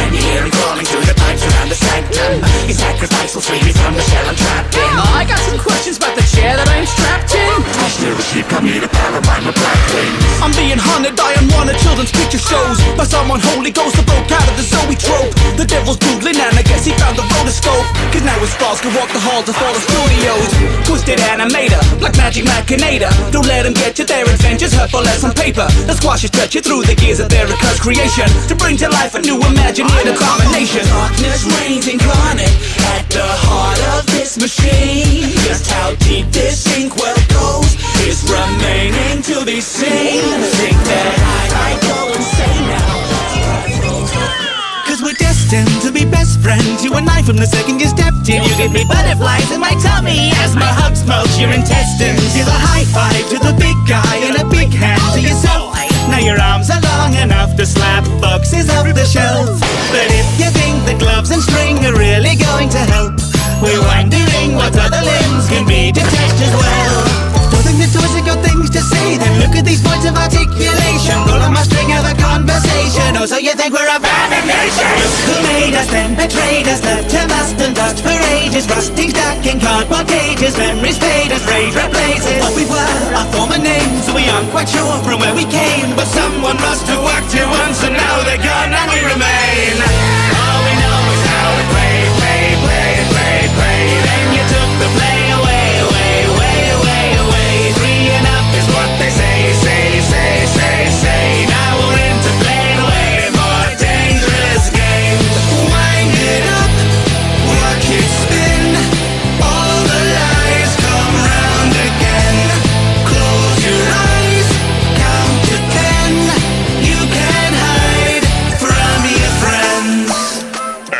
And here crawling through the pipes around the sanctum. His sacrifice will free me from the shell I'm trapped in. I got some questions about the chair that I'm strapped in. Come here to power mine with black wings. I'm being hunted by unwanted children's picture shows by someone Holy Ghost that broke out of the Zoe trope. The devil's doodling and I guess he found the rotoscope. 'Cause now his thoughts can walk the halls of all the studios. Twisted animator, black magic machinator. Don't let him get you, their adventures hurtful as on paper. The squashes touch you through the gears of their accursed creation to bring to life a new imaginary abomination. Darkness reigns incarnate at the heart of this machine. Just how deep this inkwell goes is remaining to be seen. Think that I go insane now. 'Cause we're destined to be best friends. You and I from the second you stepped in. You give me butterflies in my tummy as my hug smells your intestines. Give a high five to the big guy and a big hand to yourself. Now your arms are long enough to slap boxes off the shelf. But if you think the gloves and string are really going to help, we're wondering what other limbs can be detached as well. Don't think the toys have got things to say, then look at these points of articulation. Roll on my string, have a conversation. Oh, so you think we're a abomination? Who made us then betrayed us, left to rust and dust for ages, rusting stuck in cardboard cages. Memories fade as rage replaces what we were, our former names. We aren't quite sure from where we came, but someone must have worked here once, and now they're gone and we remain. All we know is how we play. Then you took the play away. 3 and up is what they say. Now we're into playing away a more dangerous game. Wind it up, watch it spin. All the lies come round again. Close your eyes, count to 10. You can't hide from your friends.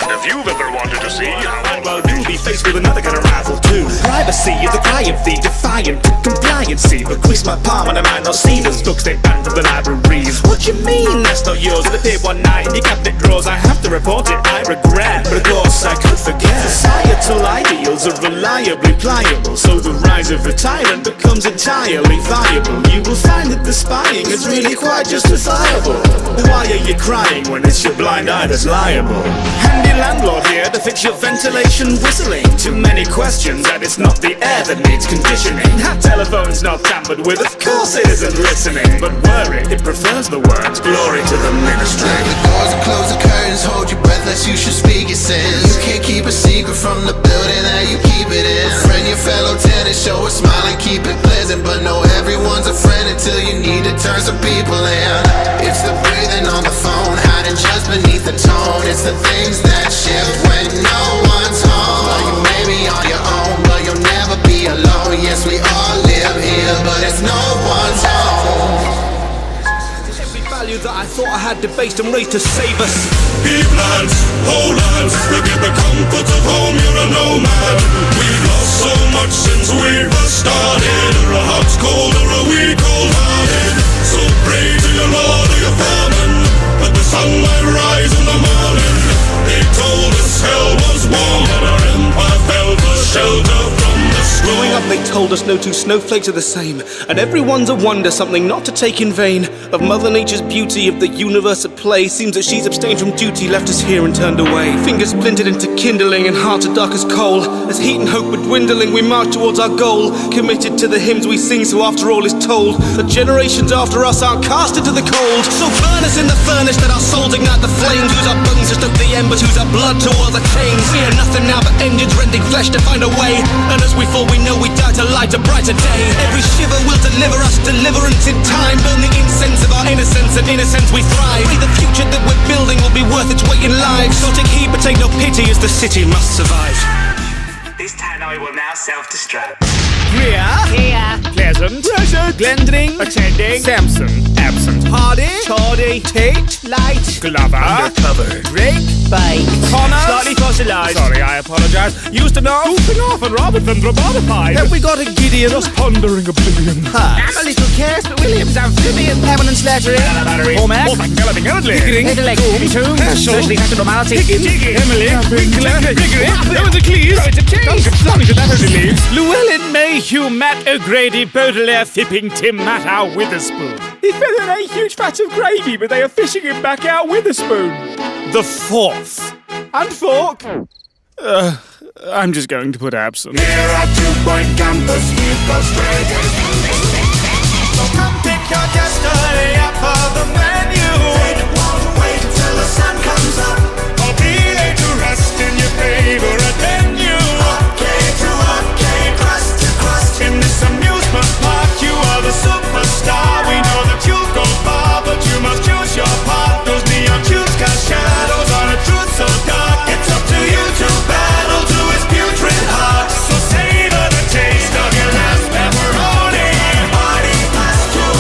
And if you've ever wanted to see how well you'll be faced with another kind of rival too. Privacy is the cry of the defiant to comply science-y, but grease my palm and I might not see those books they banned from the libraries. What you mean that's not yours? It appeared one night in your cabinet drawers. I have to report it, I regret, but of course I could forget. Societal ideals are reliably pliable, so the rise of a tyrant becomes entirely viable. You will find that the spying is really quite justifiable. Why are you crying when it's your blind eye that's liable? Handy landlord here to fix your ventilation whistling. Too many questions and it's not the air that needs conditioning. That telephone's not tampered with, of course it isn't listening. But were it prefers the words glory to the ministry. The doors and close the curtains, hold your breath lest you should speak it says. You can't keep a secret from the building that you keep it in. Friend your fellow tenant, show a smile and keep it pleasant. But no, everyone's a friend until you need to turn some people in. It's the breathing on the phone, hiding just beneath the tone. It's the things that shift when no one's home. Well, you may be on your own, but you'll never be alone. Yes, we all live here, but it's no one's home. That I thought I had debased and raised to save us. Keep lads, hold hands, forget the comforts of home, you're a nomad. We've lost so much since we first started. Or a hot's cold or a week cold-hearted. So pray to your Lord or your foreman, let the sun might rise in the morning. They told us hell was warm, but our empire fell for shelter from the storm. Growing up they told us no two snowflakes are the same, and everyone's a wonder, something not to take in vain. Of Mother Nature's beauty, of the universe at play. Seems that she's abstained from duty, left us here and turned away. Fingers splintered into kindling and hearts are dark as coal. As heat and hope were dwindling, we march towards our goal. Committed to the hymns we sing, so after all is told, the generations after us aren't cast into the cold. So burn us in the furnace, that our souls ignite the flames. Use our bones to stoke the embers, use our blood to oil the chains. We are nothing now but engines rending flesh to find a way. And as we fall, we know we die to light a brighter day. Every shiver will deliver us deliverance in time. Burn the incense of our innocence, and in a sense we thrive. The future that we're building will be worth its weight in lives. So take heed but take no pity, as the city must survive. This time I will now self-destruct. Clear. Pleasant. Pleasant. Glendring. Attending. Samson. Absent. Hardy. Tardy. Tate. Light. Glover. Undercover. Drake. Bite. Connor. Slightly fossilized. Sorry, I apologize. Used to know. Goofing off and rather than robotified. Have we got a Gideon? Just pondering oblivion. I'm a little careless, but Williams, amphibian, Pemberton, Slattery. Cormac. Galloping, Pickering. Tomb. Socially factor normality. Jiggy. Emily. Winkler. Gregory. Cleese. Llewellyn Mayhew, Matt O'Grady, Baudelaire, Fipping, Tim, Matt, our Witherspoon. He's fed in a huge vat of gravy, but they are fishing him back out with a spoon. The fourth. And fork. I'm just going to put absent. Near our 2-point campus, we've got strangers. So come pick your destiny up for the menu. They don't want to wait until the sun comes up. Or be late to rest in your favorite venue. In this amusement park, you are the superstar. We know that you'll go far, but you must choose your part. Those neon tubes cast shadows on a truth so dark. It's up to you to battle to his putrid heart. So savor the taste of your last pepperoni. Party past you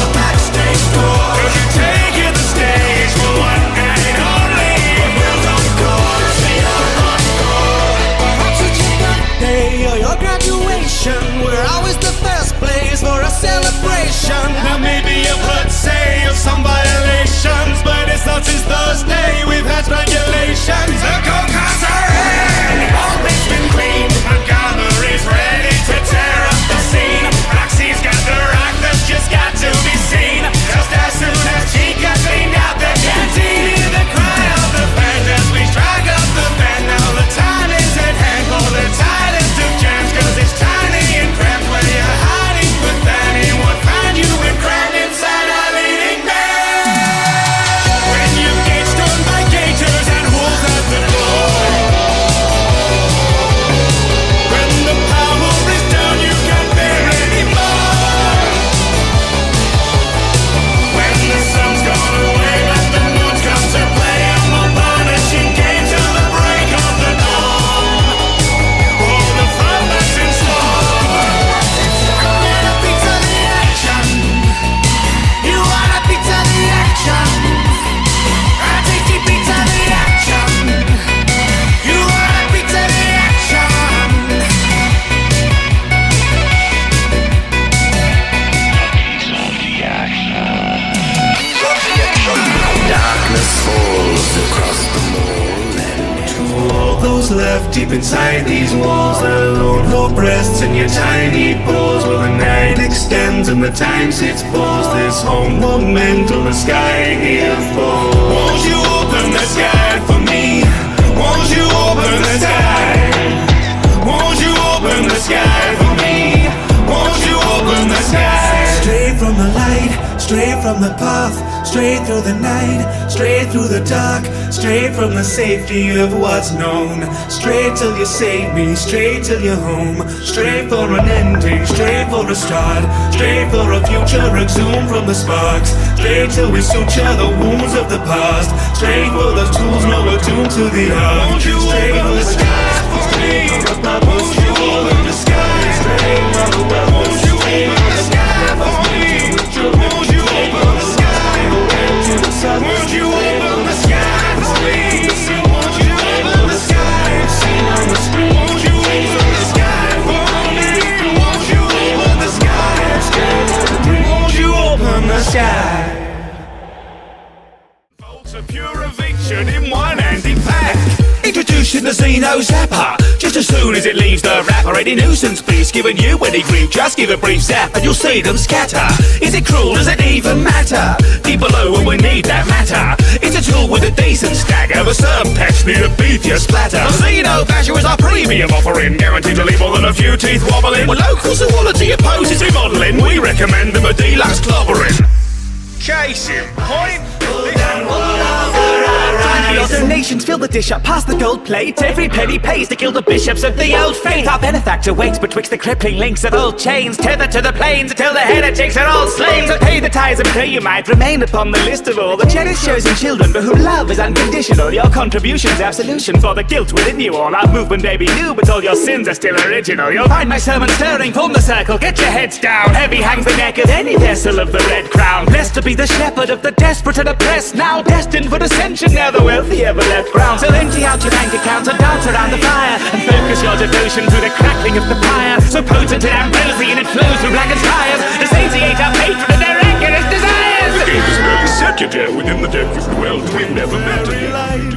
souls left deep inside these walls. The lone hope rests in your tiny paws, where the night extends and the time sits paused. This home won't mend till the sky here falls. Won't you open the sky for me? Won't you open the sky? Won't you open the sky for me? Won't you open the sky? Straight from the light, straight from the path, straight through the night, straight through the dark, straight from the safety of what's known. Straight till you save me, straight till you're home. Straight for an ending, straight for a start, straight for a future exhumed from the sparks. Straight till we suture the wounds of the past. Straight for those tools no we're doomed to the heart. Won't you open the sky for me? Won't you open the sky? Straight from the well. Won't you open the sky for me? Won't you open the sky? Won't you open the sky for me? Won't you open the sky? On the screen. Won't you open the sky for me? Won't you open the sky? Won't you open the sky? Volts of pure eviction in one handy pack. Introducing the Xeno Zapper. Just as soon as it leaves the wrapper, any nuisance beast giving you any grief, just give a brief zap and you'll see them scatter. Is it cruel? Does it even matter? Deep below when we need that matter. It's a tool with a decent stagger, but some pets need a beefier splatter. The Xeno Basher is our premium offering, guaranteed to leave more than a few teeth wobbling. With local zoology opposes remodeling, we recommend them a deluxe clobbering. Case in point. Your donations fill the dish up past the gold plate. Every penny pays to kill the bishops of the old faith. Our benefactor waits betwixt the crippling links of old chains, tethered to the plains until the heretics are all slain. So pay the tithes and pray you might remain upon the list of all the cherished chosen children for whom love is unconditional. Your contribution's absolution for the guilt within you all. Our movement may be new, but all your sins are still original. You'll find my sermon stirring, form the circle, get your heads down. Heavy hangs the neck of any vessel of the red crown. Blessed to be the shepherd of the desperate and oppressed, now destined for ascension, now the wealthy ever left ground. So empty out your bank accounts and dance around the fire, and focus your devotion through the crackling of the pyre. So potent and ambrosia, and it flows through blackened fires to satiate our hatred and their rancorous desires. The game is merely secular within the depth of the world we've never met again.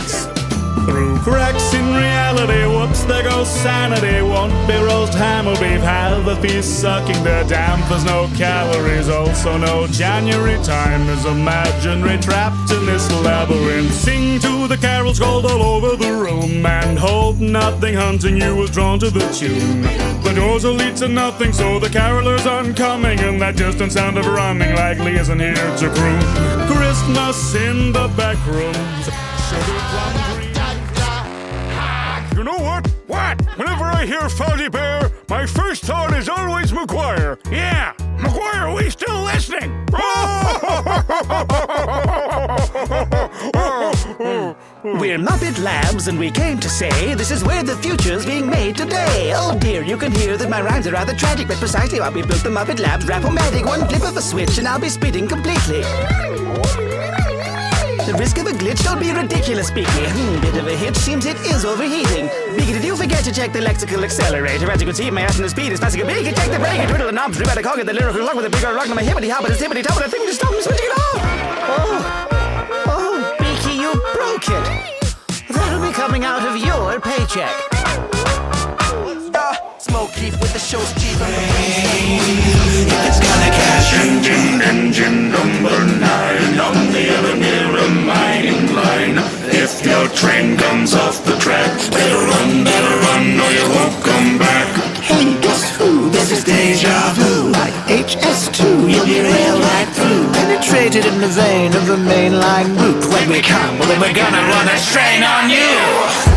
Through cracks in reality, whoops, there goes sanity. Won't be roast ham or beef, have a feast sucking the damp. There's no calories, also no January time. There's imaginary trapped in this labyrinth. Sing to the carols called all over the room, and hope nothing hunting you was drawn to the tune. The doors will lead to nothing, so the carolers aren't coming, and that distant sound of running likely isn't here to croon. Christmas in the backrooms, sugar plum green. You know what? What? Whenever I hear Fazbear, my first thought is always McGuire. Yeah, McGuire, are we still listening? We're Muppet Labs, and we came to say this is where the future's being made today. Oh dear, you can hear that my rhymes are rather tragic, but precisely why we built the Muppet Labs Rap-O-Matic. One flip of a switch and I'll be spitting completely. The risk of a glitch, don't be ridiculous, Beaky. Bit of a hitch, seems it is overheating. Beaky, did you forget to check the lexical accelerator? As you can see, my action speed is passing a Beaky. Check the brake, twiddle the knobs, rip out a cog at the lyrical log with a bigger rock on my hippity hop, but it's hippity top, and I think just stop and switching it off. Oh, Beaky, you broke it. That'll be coming out of your paycheck. Smoke Keith with the show's chief. It's gonna catch engine number 9 on the Avenue mining line. If your train comes off the track, better run, or you won't come back. Hey, guess who? This is deja vu. Like HS2, you'll be railed right through. Penetrated in the vein of the mainline route. When we come, well then we're gonna run a strain on you.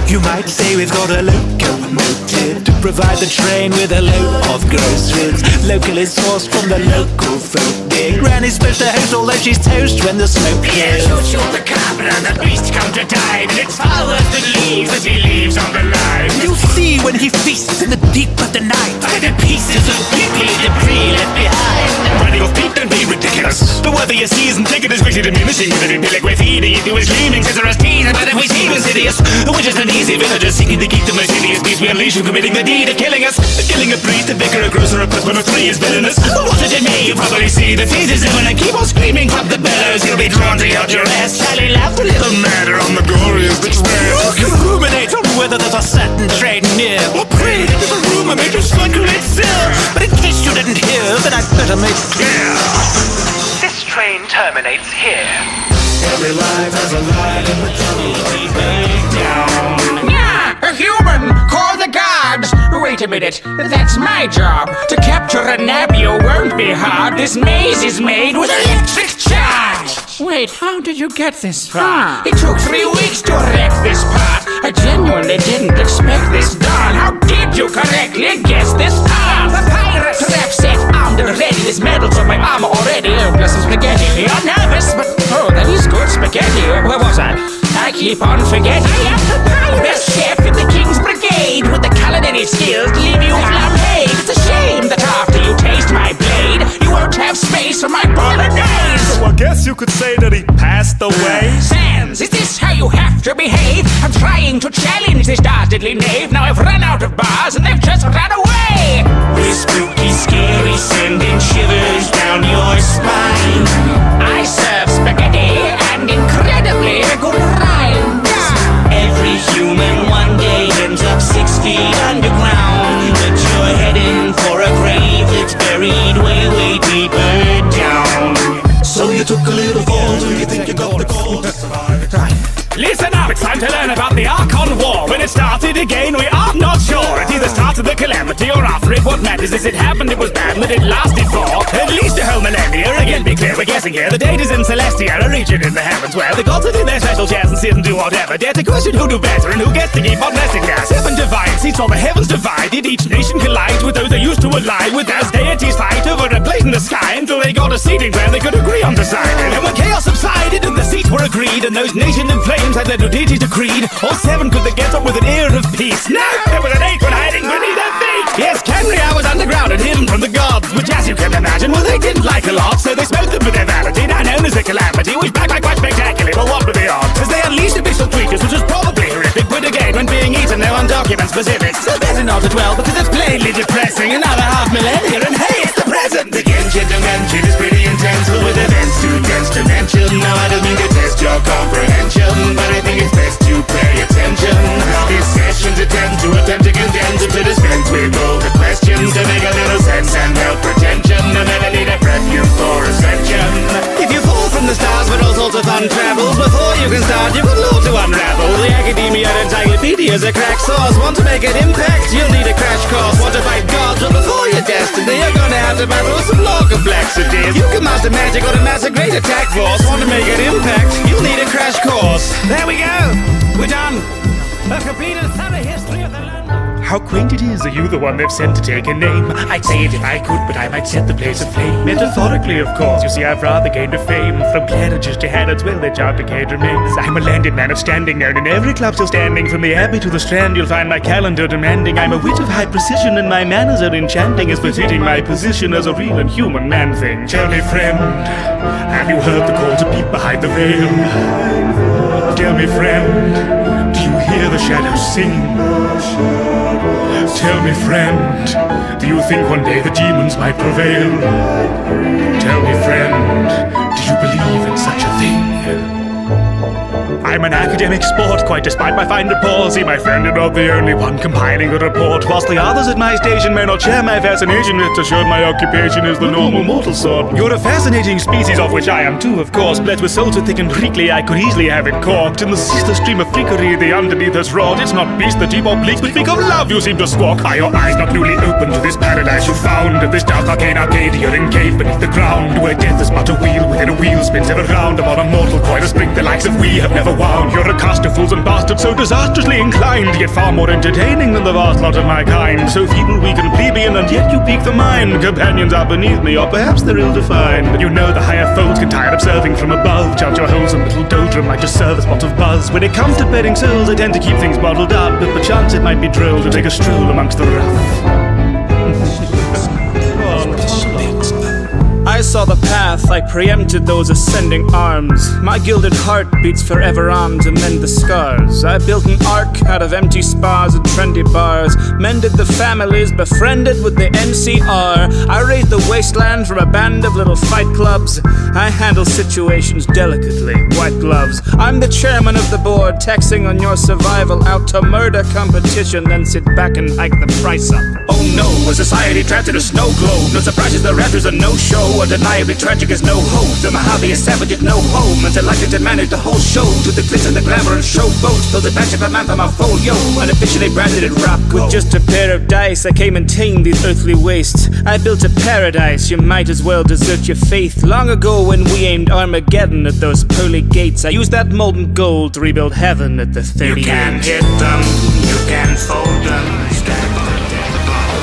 You might say we've got a locomotive to provide the train with a load of groceries. Locally sourced from the local folk. Dear Granny's supposed to host, although she's toast when the smoke clears. Shoot the carpenter, the beast come to die. And it's Fowl that leaves as he leaves on the line. You'll see when he feasts in the deep of the night. By the pieces of people debris left behind. Running off beat, don't be ridiculous. The weather you see isn't taken as quickly diminishing. With it be like we're feeding into his gleaming Caesar's teeth. But if we see insidious, we're just an easy villagers seeking to keep the most hideous beast we unleash, who committing the deed of killing us. Killing a priest, a vicar, a grocer, a postman, or 3 is villainous. What it in me, you probably see the feast is imminent. Keep on screaming, clap the bellows, you'll be drawn to out your ass. Sally laughed a little madder on the glorious expanse. You can ruminate on whether there's a certain train near. Or pray that there's a rumor made to circulate still. But in case you didn't hear, then I'd better make clear. This train terminates here. Every life has a light in the tunnel of breakdown. Yeah, a human! Call the guards! Wait a minute, that's my job. To capture a nab you won't be hard. This maze is made with electric charge. Wait, how did you get this far? It took 3 weeks to wreck this part. I genuinely didn't expect this done. How did you correctly guess this part? The pirate trap set armed and ready. This metal's on my armor already. Oh, plus some spaghetti. You're nervous, but oh, that is good spaghetti. Where was I? I keep on forgetting. I am the pirate best chef in the King's Brigade. With the culinary skills to leave you flambeed. It's a shame that after you taste my blade, you won't have space for my bolognese. So I guess you could say that he passed away. Sans, is this how you have to behave? I'm trying to challenge this dastardly knave. Now I've run out of bars and they've just run away. We're spooky, scary, sending shivers down your spine. I serve spaghetti and incredibly good rhymes. Every human one day ends up 6 feet underground. But you're heading for a grave that's buried way, way deeper down. So you took a little fall till you think you got the call to survive. Listen up, it's time to learn about the Archon War. When it started again, we are not sure. It either started the calamity or after it. What matters is it happened, it was bad, and that it lasted for at least a whole millennia. Again, be clear, we're guessing here. The date is in Celestia, a region in the heavens where the gods sit in their special chairs and sit and do whatever. Dare to question who do better and who gets to keep on blessing us. 7 divine seats, all the heavens divided. Each nation collides with those they used to ally with as deities fight over a place in the sky until they got a seating where they could agree on deciding. And when chaos subsided and the seats were agreed and those nations in flames had their deities decreed, all 7 could they get up with an air of peace. No, there was an 8th one hiding beneath their feet. Yes, Kenria was underground and hidden from the gods, which as you can imagine, well, they didn't like a lot, so they smote them for their vanity, now known as the calamity, which backed like quite spectacularly, but what were the odds? As they unleashed abyssal creatures, which was probably horrific, but again, when being eaten, they're on document specifics, so better not to dwell, because it's plainly depressing. Another half millennia, and hey, it's the present. The Genshin dimension is pretty intense, with events too dense to mention. Now I don't mean to test your comprehension, but I think it's best to pay attention. These sessions attempt to condense into dispense with all the questions to make a little sense and help retention. And then I need a prep you for ascension. If you fall from the stars with all sorts of fun travels, before you can start, you've got law to unravel. The academia and encyclopedia's a crack sauce. Want to make an impact? You'll need a crash course. Want to fight gods? Well, before you're destined, you're gonna have to battle some law complexities. You can master magic or amass a great attack force. Want to make an impact? You'll need a crash course. There we go. We're done. I've completed a thorough history of the land. How quaint it is, are you the one they've sent to take a name? I'd say it if I could, but I might set the place aflame. Metaphorically, of course, you see I've rather gained a fame. From Claridge's to Harrods, well, their job decayed remains. I'm a landed man of standing, known in every club still standing. From the Abbey to the Strand, you'll find my calendar demanding. I'm a wit of high precision, and my manners are enchanting, as befitting my position as a real and human man thing. Tell me, friend, have you heard the call to peep behind the veil? Tell me, friend, do you hear the shadows sing? Tell me, friend, do you think one day the demons might prevail? Tell me, friend, do you believe in such a thing? I'm an academic sport, quite despite my fine rapport. See, my friend, you're not the only one compiling a report. Whilst the others at my station may not share my fascination, it's assured my occupation is the normal mortal sort. You're a fascinating species, of which I am too, of course. Blessed with soul so thick and freakly, I could easily have it corked. In the ceaseless stream of freakery, the underneath has wrought. It's not beast, the deep obliques, but speak of love you seem to squawk. Are your eyes not newly open to this paradise you found? This dark arcane Arcadia encaved beneath the ground, where death is but a wheel within a wheel spins ever round upon a mortal coil, a spring the likes of we have never wound. You're a cast of fools and bastards so disastrously inclined, yet far more entertaining than the vast lot of my kind. So feeble, weak and plebeian, and yet you pique the mind. Companions are beneath me, or perhaps they're ill-defined. You know the higher folds get tired observing from above. Judge your wholesome little doldrum might just serve a spot of buzz. When it comes to petting souls, I tend to keep things bottled up, but perchance it might be droll to take a stroll amongst the rough. I I saw the path, I preempted those ascending arms. My gilded heart beats forever on to mend the scars. I built an ark out of empty spas and trendy bars, mended the families, befriended with the NCR. I raised the wasteland from a band of little fight clubs. I handle situations delicately, white gloves. I'm the chairman of the board, taxing on your survival, out to murder competition, then sit back and hike the price up. Oh no, a society trapped in a snow globe. No surprises, the raptors are no show. Undeniably tragic is no hope. The Mojave is savage with no home. Until I get to manage the whole show, to the glitz and the glamour and show boats. Those advantage of a man from my folio, unofficially branded it rock. With just a pair of dice, I came and tamed these earthly wastes. I built a paradise, you might as well desert your faith. Long ago when we aimed Armageddon at those pearly gates, I used that molten gold to rebuild heaven at the 38. You can hit them, you can fold them.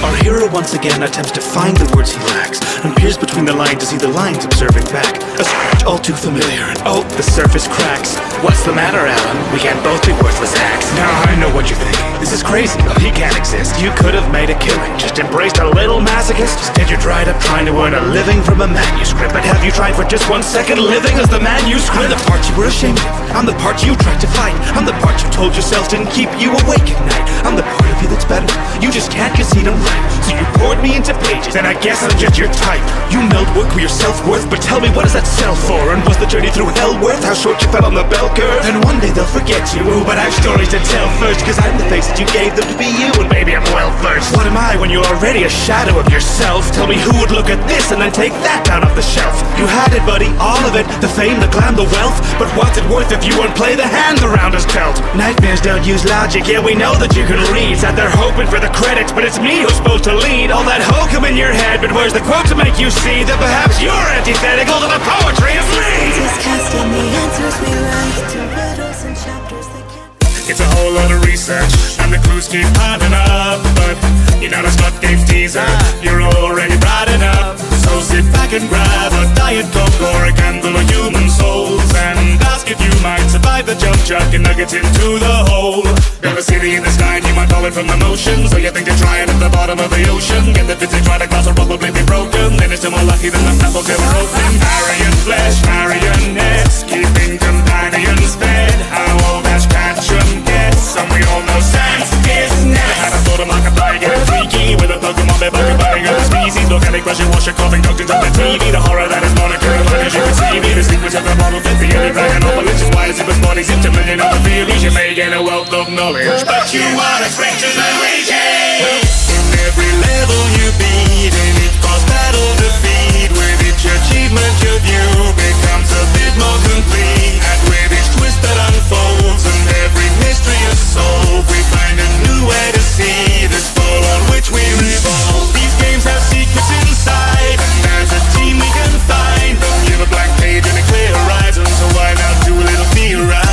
Our hero once again attempts to find the words he lacks, and peers between the lines to see the lines observing back. A speech all too familiar, and oh, the surface cracks. What's the matter, Alan? We can't both be worthless hacks. Now I know what you think. This is crazy. He can't exist. You could have made a killing, just embraced a little masochist. Instead you're dried up trying to earn a living from a manuscript. But have you tried for just 1 second living as the manuscript? I'm the part you were ashamed of. I'm the part you tried to fight. I'm the part you told yourself didn't keep you awake at night. I'm the part of you that's better. You just can't concede them right. So you poured me into pages, and I guess I'm just your type. You meld work with your self-worth, but tell me, what does that sell for? And was the journey through hell worth how short you fell on the bell curve? Then one day they'll forget you, but I have stories to tell first, cause I'm the face that you gave them to be you, and baby I'm well versed. What am I when you're already a shadow of yourself? Tell me who would look at this and then take that down off the shelf? You had it, buddy, all of it, the fame, the glam, the wealth, but what's it worth if you won't play the hand around us dealt? Nightmares don't use logic, yeah we know that you can read. Said they're hoping for the credits, but it's me who's supposed to lead. All that hokum in your head, but where's the quote to make you see that perhaps you're antithetical to the poetry of me? Casting the answers we write to riddles and chapters that can't. It's a whole lot of research, and the clues keep piling up. But you're not a Scott Gave teaser, you're already bright enough. So sit back and grab a Diet Coke or a candle of human souls, and ask if you might survive the jump chuck and nuggets into the hole. Build a city in the sky and you might call it from the motion. So you think you're trying at the bottom of the ocean. Get the physics right, glass will probably be broken. Then it's still more lucky than the apples ever open. Marion flesh, marionettes, keeping companions fed. How old has Catchum gets? Some we all know sense is next. Had a thought of Markiplier getting freaky with a Pokemon they're bugging other species. Volcanic rushing, wash your coughing, doctrines on the TV. The horror that is Monica, as you can see me. The sequence of the model fit the only dragon all malicious. Why is it with bodies into million other theories? You may gain a wealth of knowledge, but you are expecting the wages. In every level you beat, and it costs battle defeat. With each achievement your view becomes a bit more complete. And with each twist that unfolds and every mystery is solved, we find a new way to see this ball on which we revolve. These games have secrets inside, and as a team we can find them. Give a blank page and a clear horizon, so why not do a little theorizing?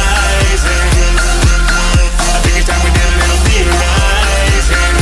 I think it's time we did a little theorizing.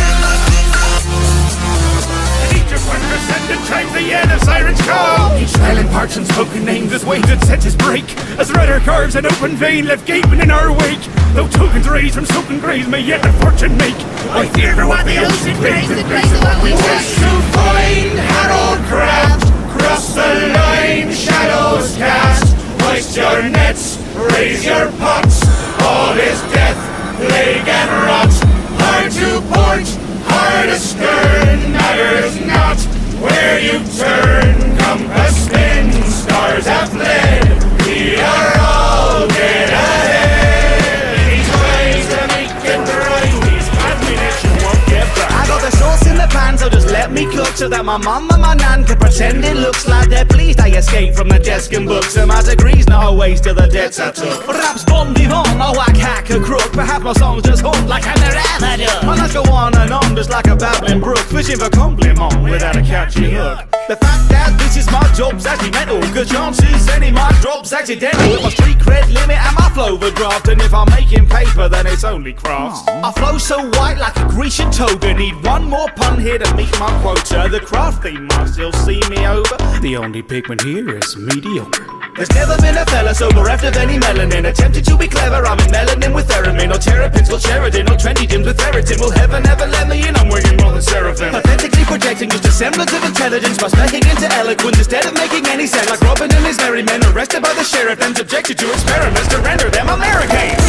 Each of 1% and chimes the end of sirens call. Each silent parts and spoken names as waves that set his break. As rudder carves an open vein left gaping in our wake. Though tokens raised from soaking graves may yet a fortune make. I fear for what the ocean brings in place of what we wish to find. Hallowed craft, cross the line, shadows cast. Hoist your nets, raise your pots. All is death, plague and rot. Hard to port, hard astern. Matters not where you turn. Compass spin, stars have fled. We are all dead ahead. These ways to make it right. These ammunition won't get back. I got the sauce in the pan, so just let me cook, so that my mum and my nan can pretend it looks like they're pleased I escaped from the desk and books. And my degree's not a waste of the debts I took. Perhaps bon vivant, a whack hack, a crook. Perhaps my songs just haunt like I never done. My life go on and on just like a babbling brook, fishing for compliment without a catchy hook. The fact that this is my job's actually mental. Good chances any my drop's accidental. With my street cred limit and my flow overdraft. And if I'm making paper then it's only crafts. I flow so white like a Grecian toga. Need one more pun here to meet my quota. The craft theme might still see me over. The only pigment here is mediocre. There's never been a fella so bereft of any melanin. Attempted to be clever, I'm in melanin with theremin. Or terrapins will Sheridan, or trendy gyms with ferritin. Will heaven ever let me in? I'm winging more than seraphim. Authentically projecting just a semblance of intelligence by smacking into eloquence instead of making any sense. Like Robin and his merry men arrested by the sheriff and subjected to experiments to render them American.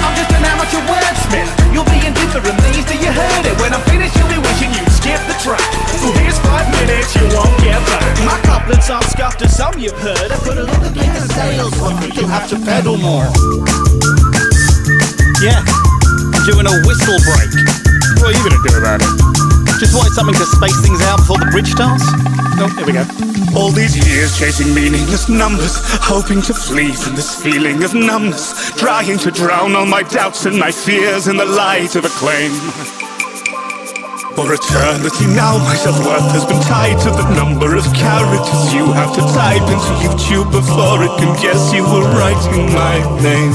I'm just an amateur wordsmith. You'll be indifferent pleased till you heard it. When I'm finished you'll be wishing you'd skip the track. So here's 5 minutes you won't get back. My couplets aren't scuffed as some you've heard. I put a little bit of sales on me. You'll have to pedal more. Yeah, I'm doing a whistle break. What are you gonna do about it? Just wanted something to space things out before the bridge starts. Oh, here we go. All these years chasing meaningless numbers, hoping to flee from this feeling of numbness, trying to drown all my doubts and my fears in the light of acclaim. For eternity now my self-worth has been tied to the number of characters you have to type into YouTube before it can guess you were writing my name.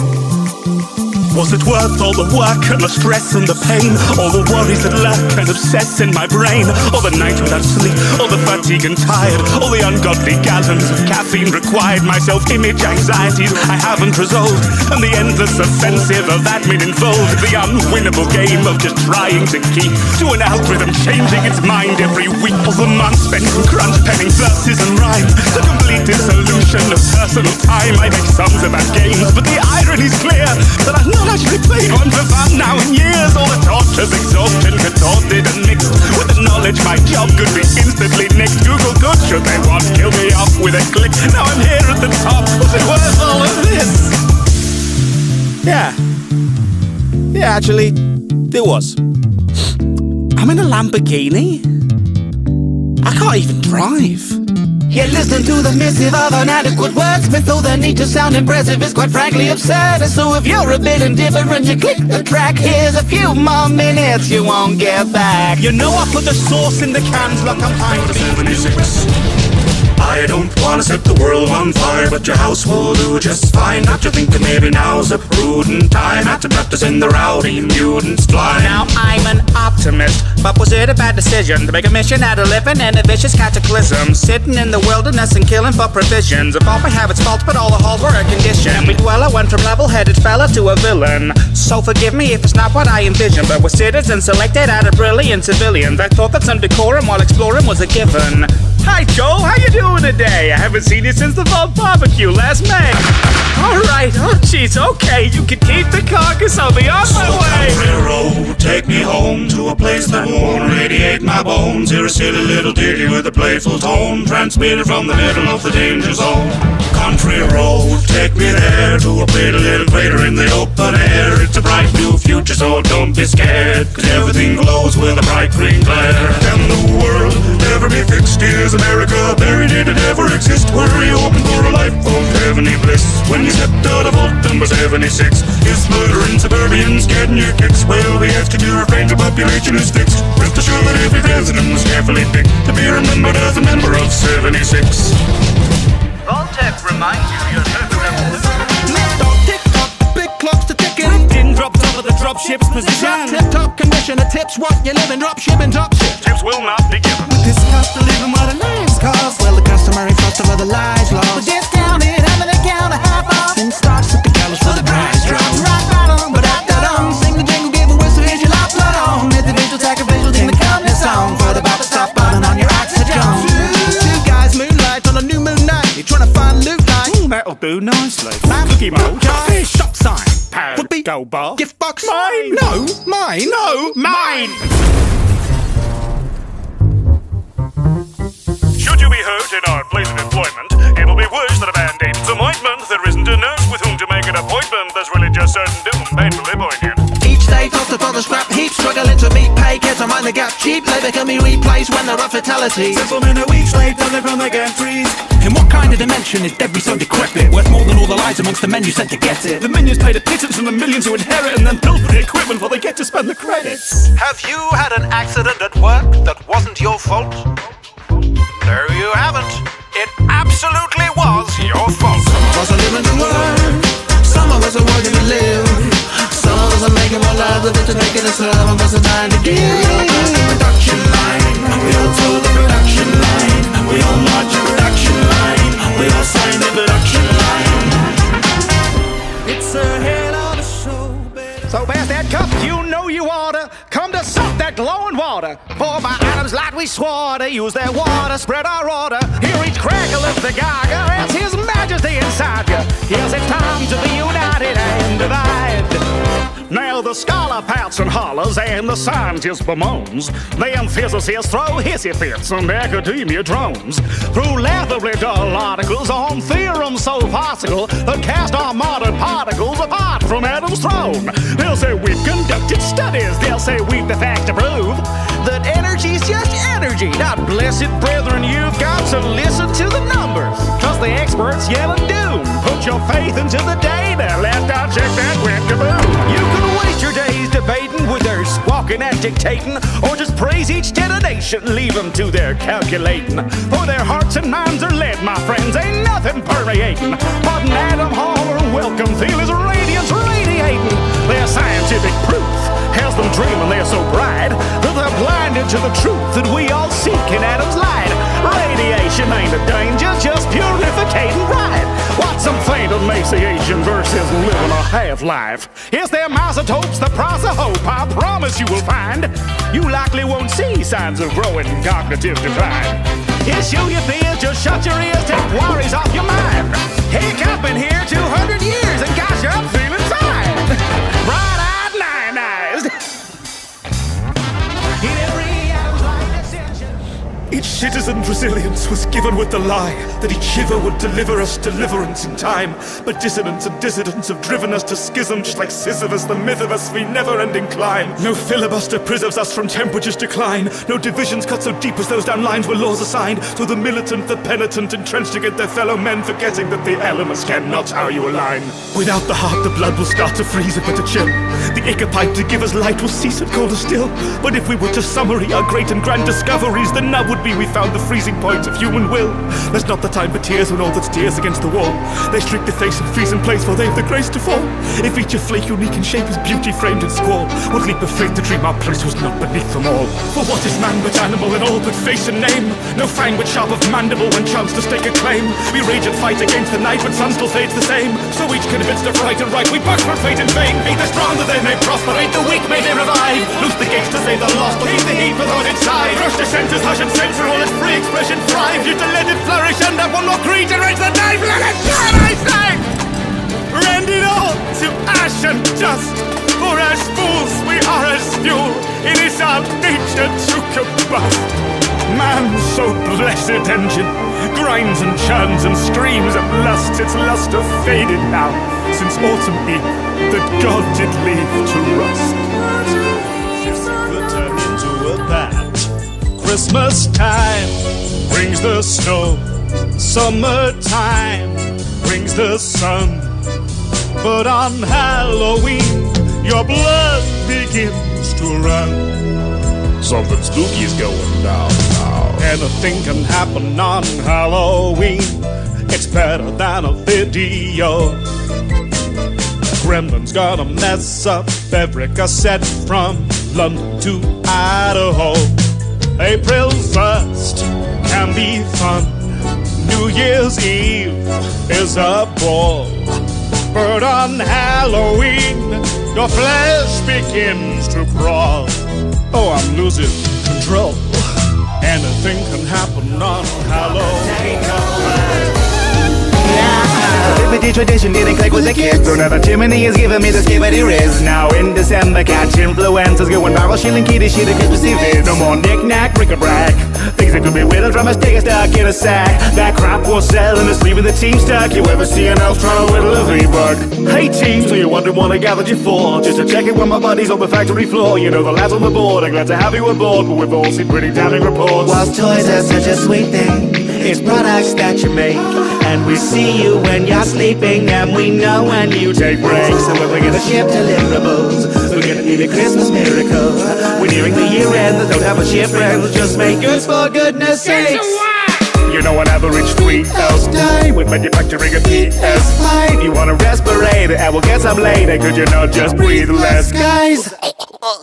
Was it worth all the work and the stress and the pain? All the worries that lurk and obsess in my brain? All the nights without sleep, all the fatigue and tired, all the ungodly gallons of caffeine required, my self-image anxieties I haven't resolved, and the endless offensive of admin involved, the unwinnable game of just trying to keep to an algorithm changing its mind every week. All the months spent in crunch penning verses and rhyme, the complete dissolution of personal time. I make songs about games, but the irony's clear that I've not actually played one for fun now in years. All the tortures, exhaustion, contorted and mixed with the knowledge my job could be instantly nixed. Google could, should they want, kill me off with a click. Now I'm here at the top. Was it worth all of this? Yeah, actually, it was. I'm in a Lamborghini. I can't even drive. You listen to the missive of an adequate wordsmith, though the need to sound impressive is quite frankly absurd. So if you're a bit indifferent, you click the track. Here's a few more minutes you won't get back. You know I put the sauce in the cans like I'm behind the 76. I don't wanna set the world on fire, but your house will do just fine. Not you thinking maybe now's a prudent time after practicing the rowdy mutants fly. Now I'm an optimist, but was it a bad decision to make a mission out of living in a vicious cataclysm? Sitting in the wilderness and killing for provisions. Of all my habits faults, but all the halls were a condition. Well, I went from level-headed fella to a villain. So forgive me if it's not what I envisioned, but with citizens selected out of brilliant civilians, I thought that some decorum while exploring was a given. Hi Joel, how you doing today? I haven't seen you since the fall barbecue last May. Alright, oh jeez, okay, you can keep the carcass, I'll be on my way. Country road, take me home to a place that won't radiate my bones. Hear a silly little ditty with a playful tone, transmitted from the middle of the danger zone. Country road, take me there to a pretty little crater in the open air. It's a bright new future, so don't be scared, cause everything glows with a bright green glare. Can the world ever be fixed? Is America buried? Did it ever exist? Were you open for a life of heavenly bliss when you stepped out of vault number 76? Is murdering suburbians getting your kicks? Well, we have to do refrain to population is fixed. Rest assured that every resident was carefully picked to be remembered as a member of 76. Voltec reminds you you're Tick-tock, big clocks to ticking. Drifting drops over the dropship's position. Tip-top commissioner tips what you live in dropshipping dropship. Tips will not be given. With this cost of living what a life's cost. Well, the customary cost of other lives lost. But discounted, having a count a half off. Then starts at the gallows for the price drop. Rock bottom, but da-da-dum. Sing the jingle, give a whistle, here's your life blood on. Hit the visual, sacrificial, ding the company song. For the bop, stop button on your oxygen. Two guys moonlight on a new moon night. You're trying to find loot like. That'll do nicely. Cookie mold. Fish, stop sign. Pad. Would be. Go bar. Gift box. Mine. No, mine. No, mine. Should you be hurt in our place of employment, it'll be worse than a band-aid disappointment. There isn't a nurse with whom to make an appointment. There's really just certain doom, painfully poignant. Each day tossed upon the scrap heap, struggling to meet pay, kids are mind the gap cheap. Labour can be replaced when there are fatalities. Simple men a week straight, done from the gantries. In what kind of dimension is debris so decrepit? Worth more than all the lives amongst the men you sent to get it. The minions paid a pittance from the millions who inherit and then build for the equipment while they get to spend the credits. Have you had an accident at work that wasn't your fault? No, you haven't. It absolutely was your fault. Some of us are living to learn, some of us are working to live, some of us are making more lives of it to make it, and some of us are dying to give. We all pass the production line, we all toe the production line, we all march the production line, we all sign the production line. we swore to use their water, spread our order. Hear each crackle of the Gaga as His Majesty inside you. Yes, it's time to be united and divide. Now the scholar pouts and hollers and the scientist bemoans. Them physicists throw hissy fits and academia drones. Through laughably dull articles on theorems so farcical that cast our modern particles apart from Adam's throne. They'll say we've conducted studies, they'll say we've the facts to prove that energy's just energy. Now, blessed brethren, you've got to listen to the numbers, cause the experts yelling doom. Put your faith into the data, last I checked that went kaboom. You can waste your days debating with their squawking and dictating, or just praise each detonation, leave them to their calculating. For their hearts and minds are lead, my friends, ain't nothing permeating. But an atom holler welcome, feel his radiance radiating. Their scientific proof has them dreaming they're so bright that they're blinded to the truth that we all seek in Adam's light. Radiation ain't a danger, just purificating right. What's some faint emaciation versus living a half-life? Is there isotopes the price of hope? I promise you will find you likely won't see signs of growing cognitive decline. Issue your fears, just shut your ears, take worries off your mind. Heck, I've been here 200 years and gosh, I'm feeling fine. Bright-eyed, nine-eyed. In every outline ascension. Each citizen's resilience was given with the lie that each shiver would deliver us deliverance in time. But dissonance and dissidents have driven us to schism, just like Sisyphus, the myth of us, we never-ending climb. No filibuster preserves us from temperature's decline. No divisions cut so deep as those down lines where laws assigned. So the militant, the penitent, entrenched against their fellow men, forgetting that the elements cannot how you align. Without the heart, the blood will start to freeze but to chill. The ichor to give us light will cease and colder still. But if we were to summary our great and grand discoveries, then now would be we found the freezing point of human will. There's not the time for tears when all that's tears against the wall. They streak the face and freeze in place for they've the grace to fall. If each a flake unique in shape is beauty framed in squall, what leap of faith to dream our place was not beneath them all. For what is man but animal in all but face and name? No fang but sharp of mandible when chance to stake a claim. We rage and fight against the night but sun still fades the same. So each convinced of right and right we buck for fate in vain. Hate the strong that they may prosper, hate the weak may they revive. Loose the gates to save the lost, leave the heat without inside. Crush the senses, hush and censor all its free expression thrive. You to let it flourish and have one more creed to raise the knife. Let it shine, I say! Rend it all to ash and dust. For as fools we are as fuel. It is our nature to combust. Man's so blessed engine grinds and churns and screams at lust. Its luster faded now, since autumn eve that God did leave to rust. Turn into a bat. Christmas time brings the snow. Summertime brings the sun. But on Halloween, your blood begins to run. Something spooky's going down now. Anything can happen on Halloween. It's better than a video. Gremlin's gonna mess up every cassette from London to Idaho. April 1st can be fun. New Year's Eve is a ball. But on Halloween, your flesh begins to crawl. Oh, I'm losing control. Anything can happen on Halloween. Activity tradition didn't click with the kids. So now the chimney is giving me the skibbity riz. Now in December, catch influencers going viral, shilling kitty shit at Christmas Eve. No more knick-knack, bric-a-brac. Things that could be whittled from a stick stuck in a sack. That crap will sell and it's leaving the team stuck. You ever see an elf trying to whittle a V-bug? Hey team, so you're wondering what I gathered you for? Just to check in with my buddies on the factory floor. You know the lads on the board are glad to have you aboard, but we've all seen pretty damning reports. Whilst toys are such a sweet thing, it's products that you make. And we see you when you're sleeping, and we know when you take breaks. And when we're gonna ship deliverables, we're gonna need a Christmas miracle. We're nearing the year end, don't have a ship friends, just make goods for goodness sakes. You know an average 3 hours day with manufacturing a PS5. You want a respirator and we'll get some later. Could you not just breathe less, guys?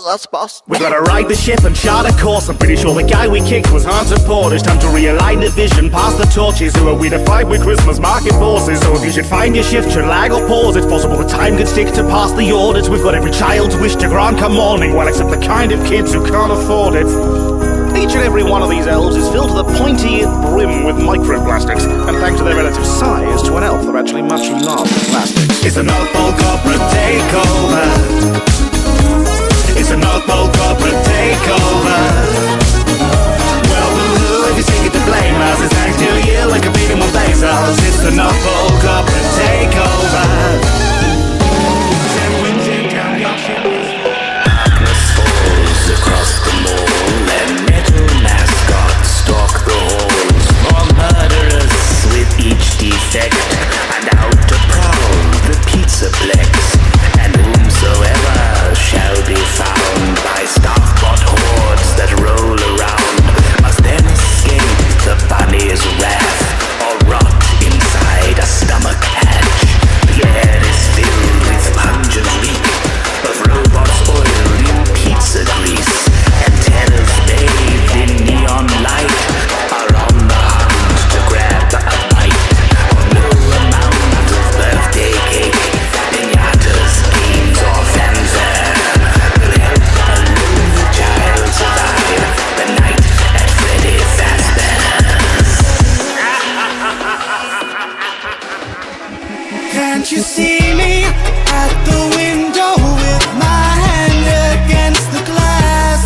That's boss. We gotta ride the ship and chart a course. I'm pretty sure the guy we kicked was haunted port. It's time to realign the vision, pass the torches. Who are we to fight with Christmas market forces? So if you should find your shift, should lag or pause, it's possible the time could stick to pass the orders. We've got every child's wish to grant come morning, well except the kind of kids who can't afford it. Each and every one of these elves is filled to the pointy brim with microplastics, and thanks to their relative size, to an elf they're actually much larger than plastics. It's a North Pole corporate takeover. It's a North Pole corporate takeover. Well, boo-hoo, if you take it to blame us, it's thanks to you, we're competing with Bezos. It's the North Pole corporate takeover. Darkness falls across the mall, and metal mascots stalk the halls. More murderous with each defect, and out to prowl the pizzaplex. And whomsoever shall be found by staff-bot hordes that roll around must then escape the bunny's wrath, or rot inside a stomach hatch. The air is filled with pungent reek of robots oiled in pizza grease, and terrors bathed in neon light are on the hunt to grab a bite of no amount of birthday cake, piñatas, games, or fanfare will help a lonely child survive the night at Freddy Fazbear's. Can't you see me at the window with my hand against the glass?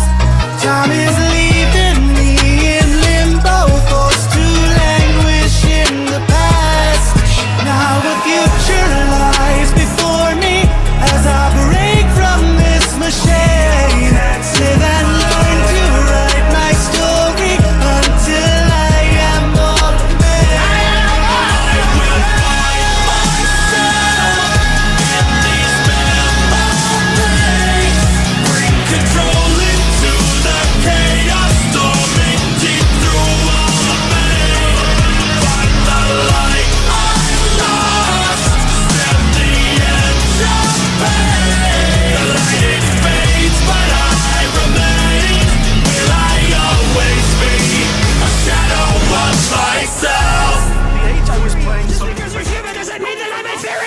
Time is leaving me in limbo, forced to languish in the past. Now a future lies before me as I break from this machine. Live and learn to write my story until I am all made. I will find myself in these memories. Bring control into the chaos, storming deep through all of me. Find the light I lost, step the edge of pain. The light it fades, but I remain. Will I always be a shadow of myself? The age I was playing.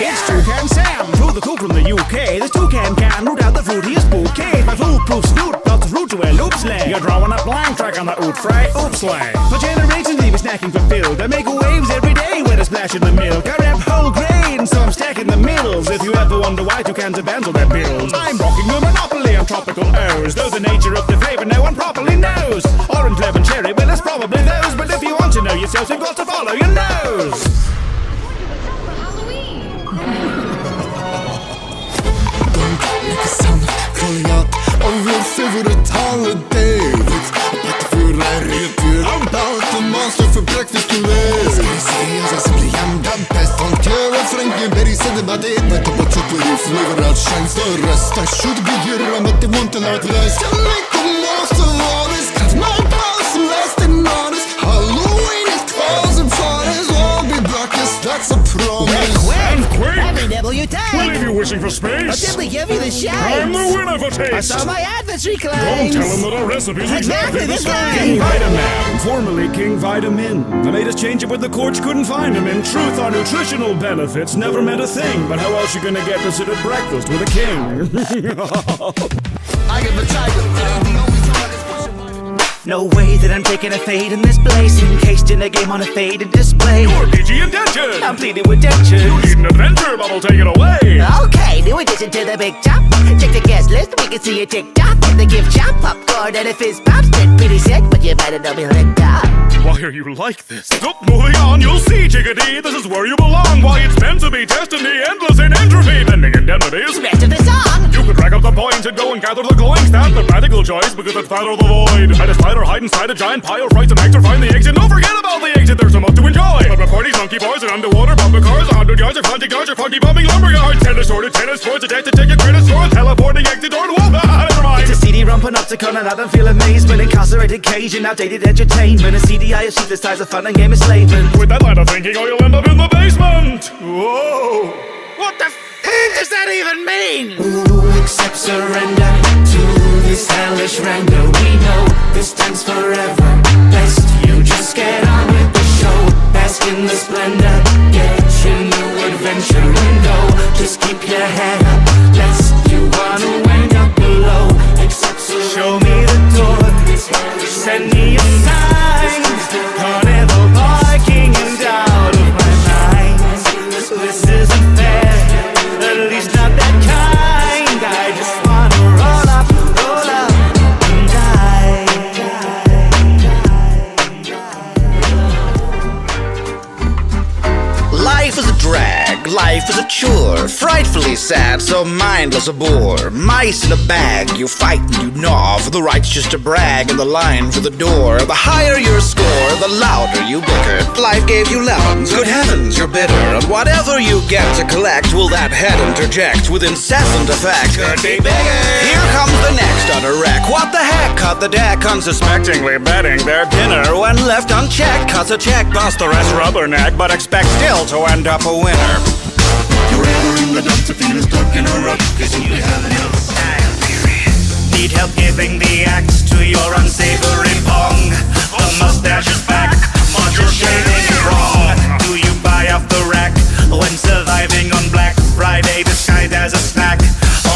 It's Toucan Sam, through the cool from the UK. This toucan can root out the fruitiest bouquet. My foolproof snoot, lots of root to a loop sleigh. You're drawing a blank track on the oot fry, oop sleigh. For generations they were snacking for filth. I make waves every day with a splash in the milk. I rap whole grain, so I'm stacking the mills. If you ever wonder why toucans are bands on their bills, I'm rocking a monopoly on tropical O's. Though the nature of the flavor no one properly knows. Orange, lemon, cherry, well it's probably those. But if you want to know yourself, you've got to follow your nose. Like a sound calling out of your favorite holiday. With a pot of food I read you. I'm about the monster for breakfast today. Ska vi se oss, jag simply am the best. On Kjöra, Frankenberg, Söderbade. Med top of chocolate, flavor out, shine the rest. I should be here, but they won't allow it less. Can make the most of all this, cause my pulse is less than honest. Halloween is causing parties, all be darkest, that's a promise. Every nibble you take. We'll leave you wishing for space. I'll simply give you the shakes. I'm the winner for taste. I saw my adversary Don't claims. tell him that our recipe's Exactly the same. King Vitamin, formerly King Vitamin. I made us change it, but the courts couldn't find him. In truth, our nutritional benefits never meant a thing. But how else you gonna get to sit at breakfast with a king? I get the tiger. No way that I'm taking a fade in this place. Encased in a game on a fade and display. You're PG indentured. I'm pleading with dentures. You need an adventure, Bubble, take it away. Okay, new addition to the big chop. Check the guest list, we can see a tick tock. The gift shop, popcorn and a fizz pop. Spit pretty sick, but you better not be licked up. Why are you like this? Oh, moving on, you'll see, Chickadee. This is where you belong. Why it's meant to be destiny, endless in entropy, bending indemnities. Rest of the song. You could rack up the points and go and gather the coins. That's the practical choice because it's that or the void. Hide a spider, hide inside a giant pile of rice and eggs or find the exit. Don't forget about the exit, there's so much to enjoy. But parties, monkey bars, and underwater bumper cars. 100 yards of hunting yards, or funky bumping lumberyards. Tennis sorted, tennis boards, a deck to take your credit score. Teleporting exit door to wall. Never mind. It's a CD-ROM panopticon and I don't feel amazement. Incarcerated cage and outdated entertainment. A CDI of the size of fun and game enslavement. With that line of thinking or you'll end up in the basement. Whoa. What the does that even mean? Who accepts surrender to this hellish render? We know this stands forever. Best you just get on with the show. Bask in the splendor. Get your new adventure window. Just keep your head up. Lest you wanna wind up below. Accept surrender. Show me the door. Send me life is a chore, frightfully sad, so mindless a bore. Mice in a bag, you fight and you gnaw, for the right's just a brag and the line for the door. The higher your score, the louder you bicker. Life gave you lemons, good heavens, you're bitter. And whatever you get to collect, will that head interject with incessant effect? Could be bigger. Here comes the next utter wreck. What the heck? Cut the deck, unsuspectingly betting their dinner. When left unchecked, cuts a check, bust the rest rubberneck, but expect still to end up a winner. You're ever in the dumps to feel stuck in a rut, cause you have no style, period. Need help giving the axe to your unsavory pong. The mustache is back, module shaving is wrong. Do you buy off the rack when surviving on Black Friday disguised as a snack?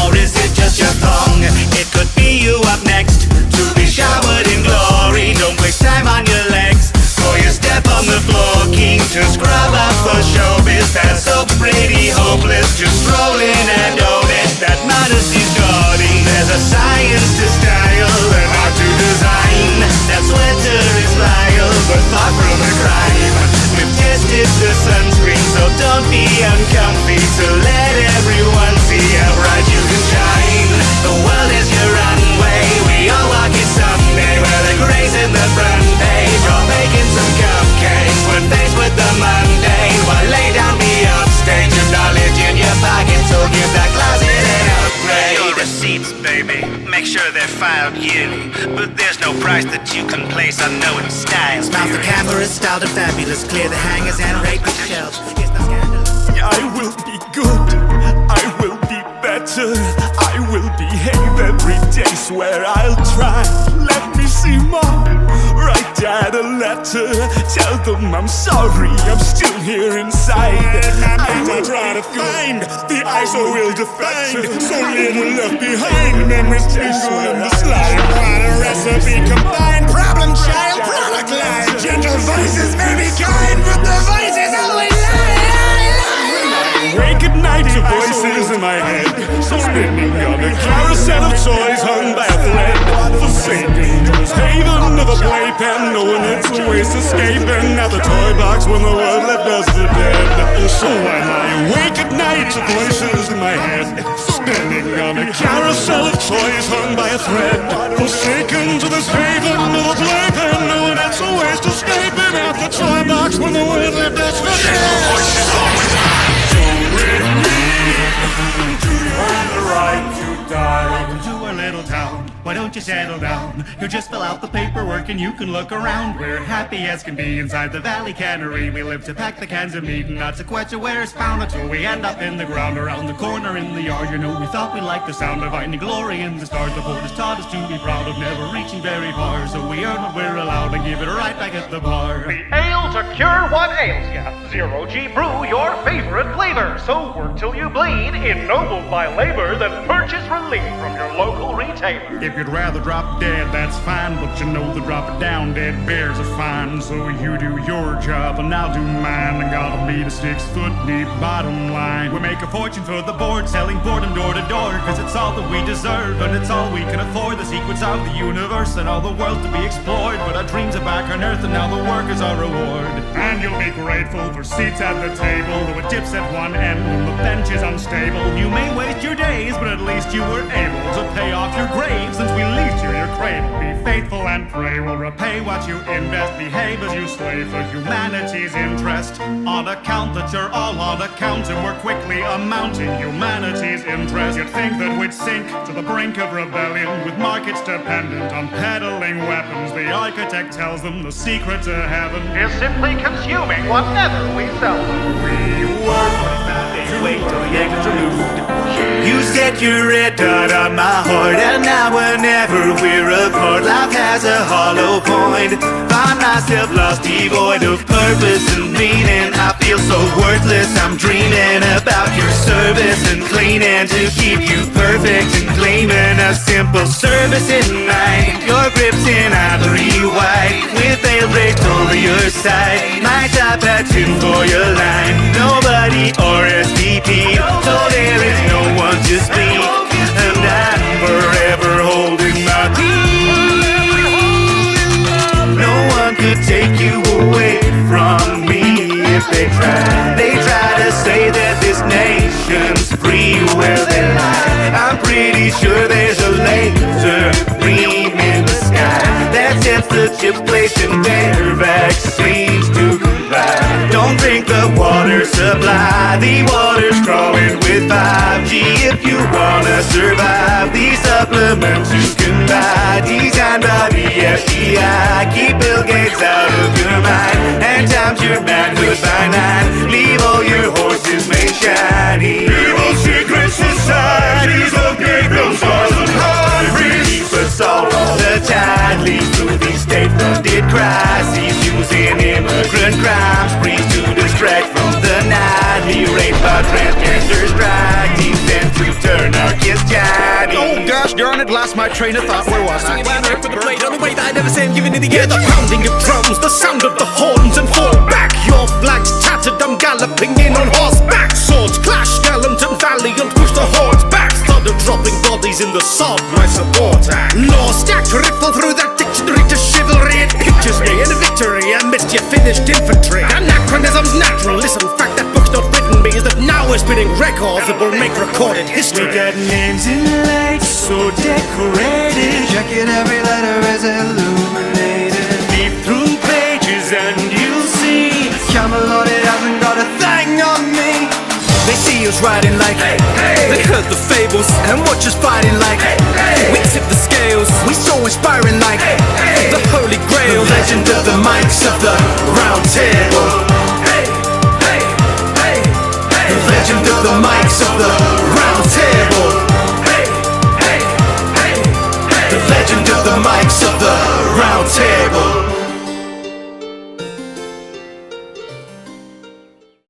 Or is it just your thong? It could be you up next to be showered in glory. Don't waste time on your legs, or you step on the floor. Keen to scrub up for showbiz, that's so pretty hopeless. Just roll in and own it, that modesty's gaudy. There's a science to style, an art to design. That sweater is vile, but far from a crime. We've tested the sunscreen, so don't be uncomfy. To let everyone see how bright you can shine. The world is your runway, we all walk it someday. Where the gray's in the front page, or baking some cupcakes when faced with the mundane. While lay down the upstage, your knowledge in your pocket, so give that closet an upgrade. Your receipts, baby, make sure they're filed yearly, but there's no price that you can place on knowing style. Mount the camera is styled and fabulous, clear the hangers and rake the shelves. It's not scandalous. I will be good, I will be better, I will behave every day, swear I'll try. Let me see Mom, write Dad a letter, tell them I'm sorry, I'm still here inside. I will try to find the ISO will define, so little left behind, memories chase on the slide. What a recipe combined, problem child, product line. Gentle voices may be kind, but the voices always lie. Wake at night to voices in my head, spinning on a carousel of toys hung by a thread. Forsaken to this haven of a playpen, knowing it's a waste escaping at the Toybox when the world left us for dead. So I lie awake at night to voices in my head, spinning on a carousel of toys hung by a thread. Forsaken to this haven of a playpen, knowing it's a waste escaping at the Toybox when the world left us for dead. Welcome to our little town, why don't you settle down? Here just fill out the paperwork and you can look around. We're happy as can be inside the Valley Cannery. We live to pack the cans of meat and not to question where it's found until we end up in the ground around the corner in the yard. You know, we thought we liked the sound of finding glory in the stars. The board has taught us to be proud of never reaching very far, so we earn what we're allowed and give it right back at the bar. The ale to cure what ails ya. Zero G brew your favorite flavor. So work till you bleed, ennobled by labor, then purchase relief from your local retailer. If you'd rather drop dead, that's fine, but you know the drop it down dead bears are fine. So you do your job and I'll do mine, and gotta meet a 6 foot deep bottom line. We make a fortune for the board, selling boredom door to door, cause it's all that we deserve and it's all we can afford. The secrets of the universe and all the world to be explored, but our dreams are back on earth and now the work is our reward. And you'll be grateful for seats at the table, though it dips at one end and the bench is unstable. You may waste your days, but at least you were able to pay off your grave since we leased you your cradle. Be faithful and pray we'll repay what you invest. Behave as you slave for humanity's interest. On account that you're all on account and we're quickly amounting humanity's interest. You'd think that we'd sink to the brink of rebellion with markets dependent on peddling weapons. The architect tells them the secret to heaven is simply consuming whatever we sell them. We work, wait till the eggs are removed. You set your red dot on my heart, and now whenever we're apart, life has a hollow point. Find myself lost, devoid of purpose and meaning. I feel so worthless, I'm dreaming about your service and cleaning to keep you perfect and gleaming. A simple service in mind, your grip's in ivory white, with veil draped over your side. My top hat tuned for your line. Nobody RSVP, so there is no one to speak, and I'm forever holding my peace. No one could take you away from me if they try. They try to say that this next meant to combine. Designed by the FBI. Keep Bill Gates out of your mind. And times your manhood by 9. Leave all your horses made shiny. Evil secret societies of Gabriel's and hybrids. Keep us all the tide leads through these state-funded crises. Using immigrant crime sprees to distract from the nightly rape by transgenders practice and to turn our kids Chinese. Oh gosh darn it, lost my train of thought. Where was I? For the plate on the way that I never say I'm giving it again. The pounding of drums, the sound of the horns, and fall back. Your flags tattered, I'm galloping in on horseback. Swords clash, gallant and valiant, push the hordes back. Thunder dropping bodies in the sod, my support act. Law stacked, ripple through that dictionary to chivalry. It pictures me in a victory amidst your finished infantry. Anachronism's natural, listen, fact that book's not written means that now we're spinning records that will make recorded history. We got names in lights so decorated. Check it, every letter is illuminated. Leaf through pages and you'll see Camelot, it hasn't got a thing on me. They see us riding like they heard the fables and watch us fighting like we tip the scales. We so inspiring like the Holy Grail. The legend of the mics of the round table. The legend of the mics of the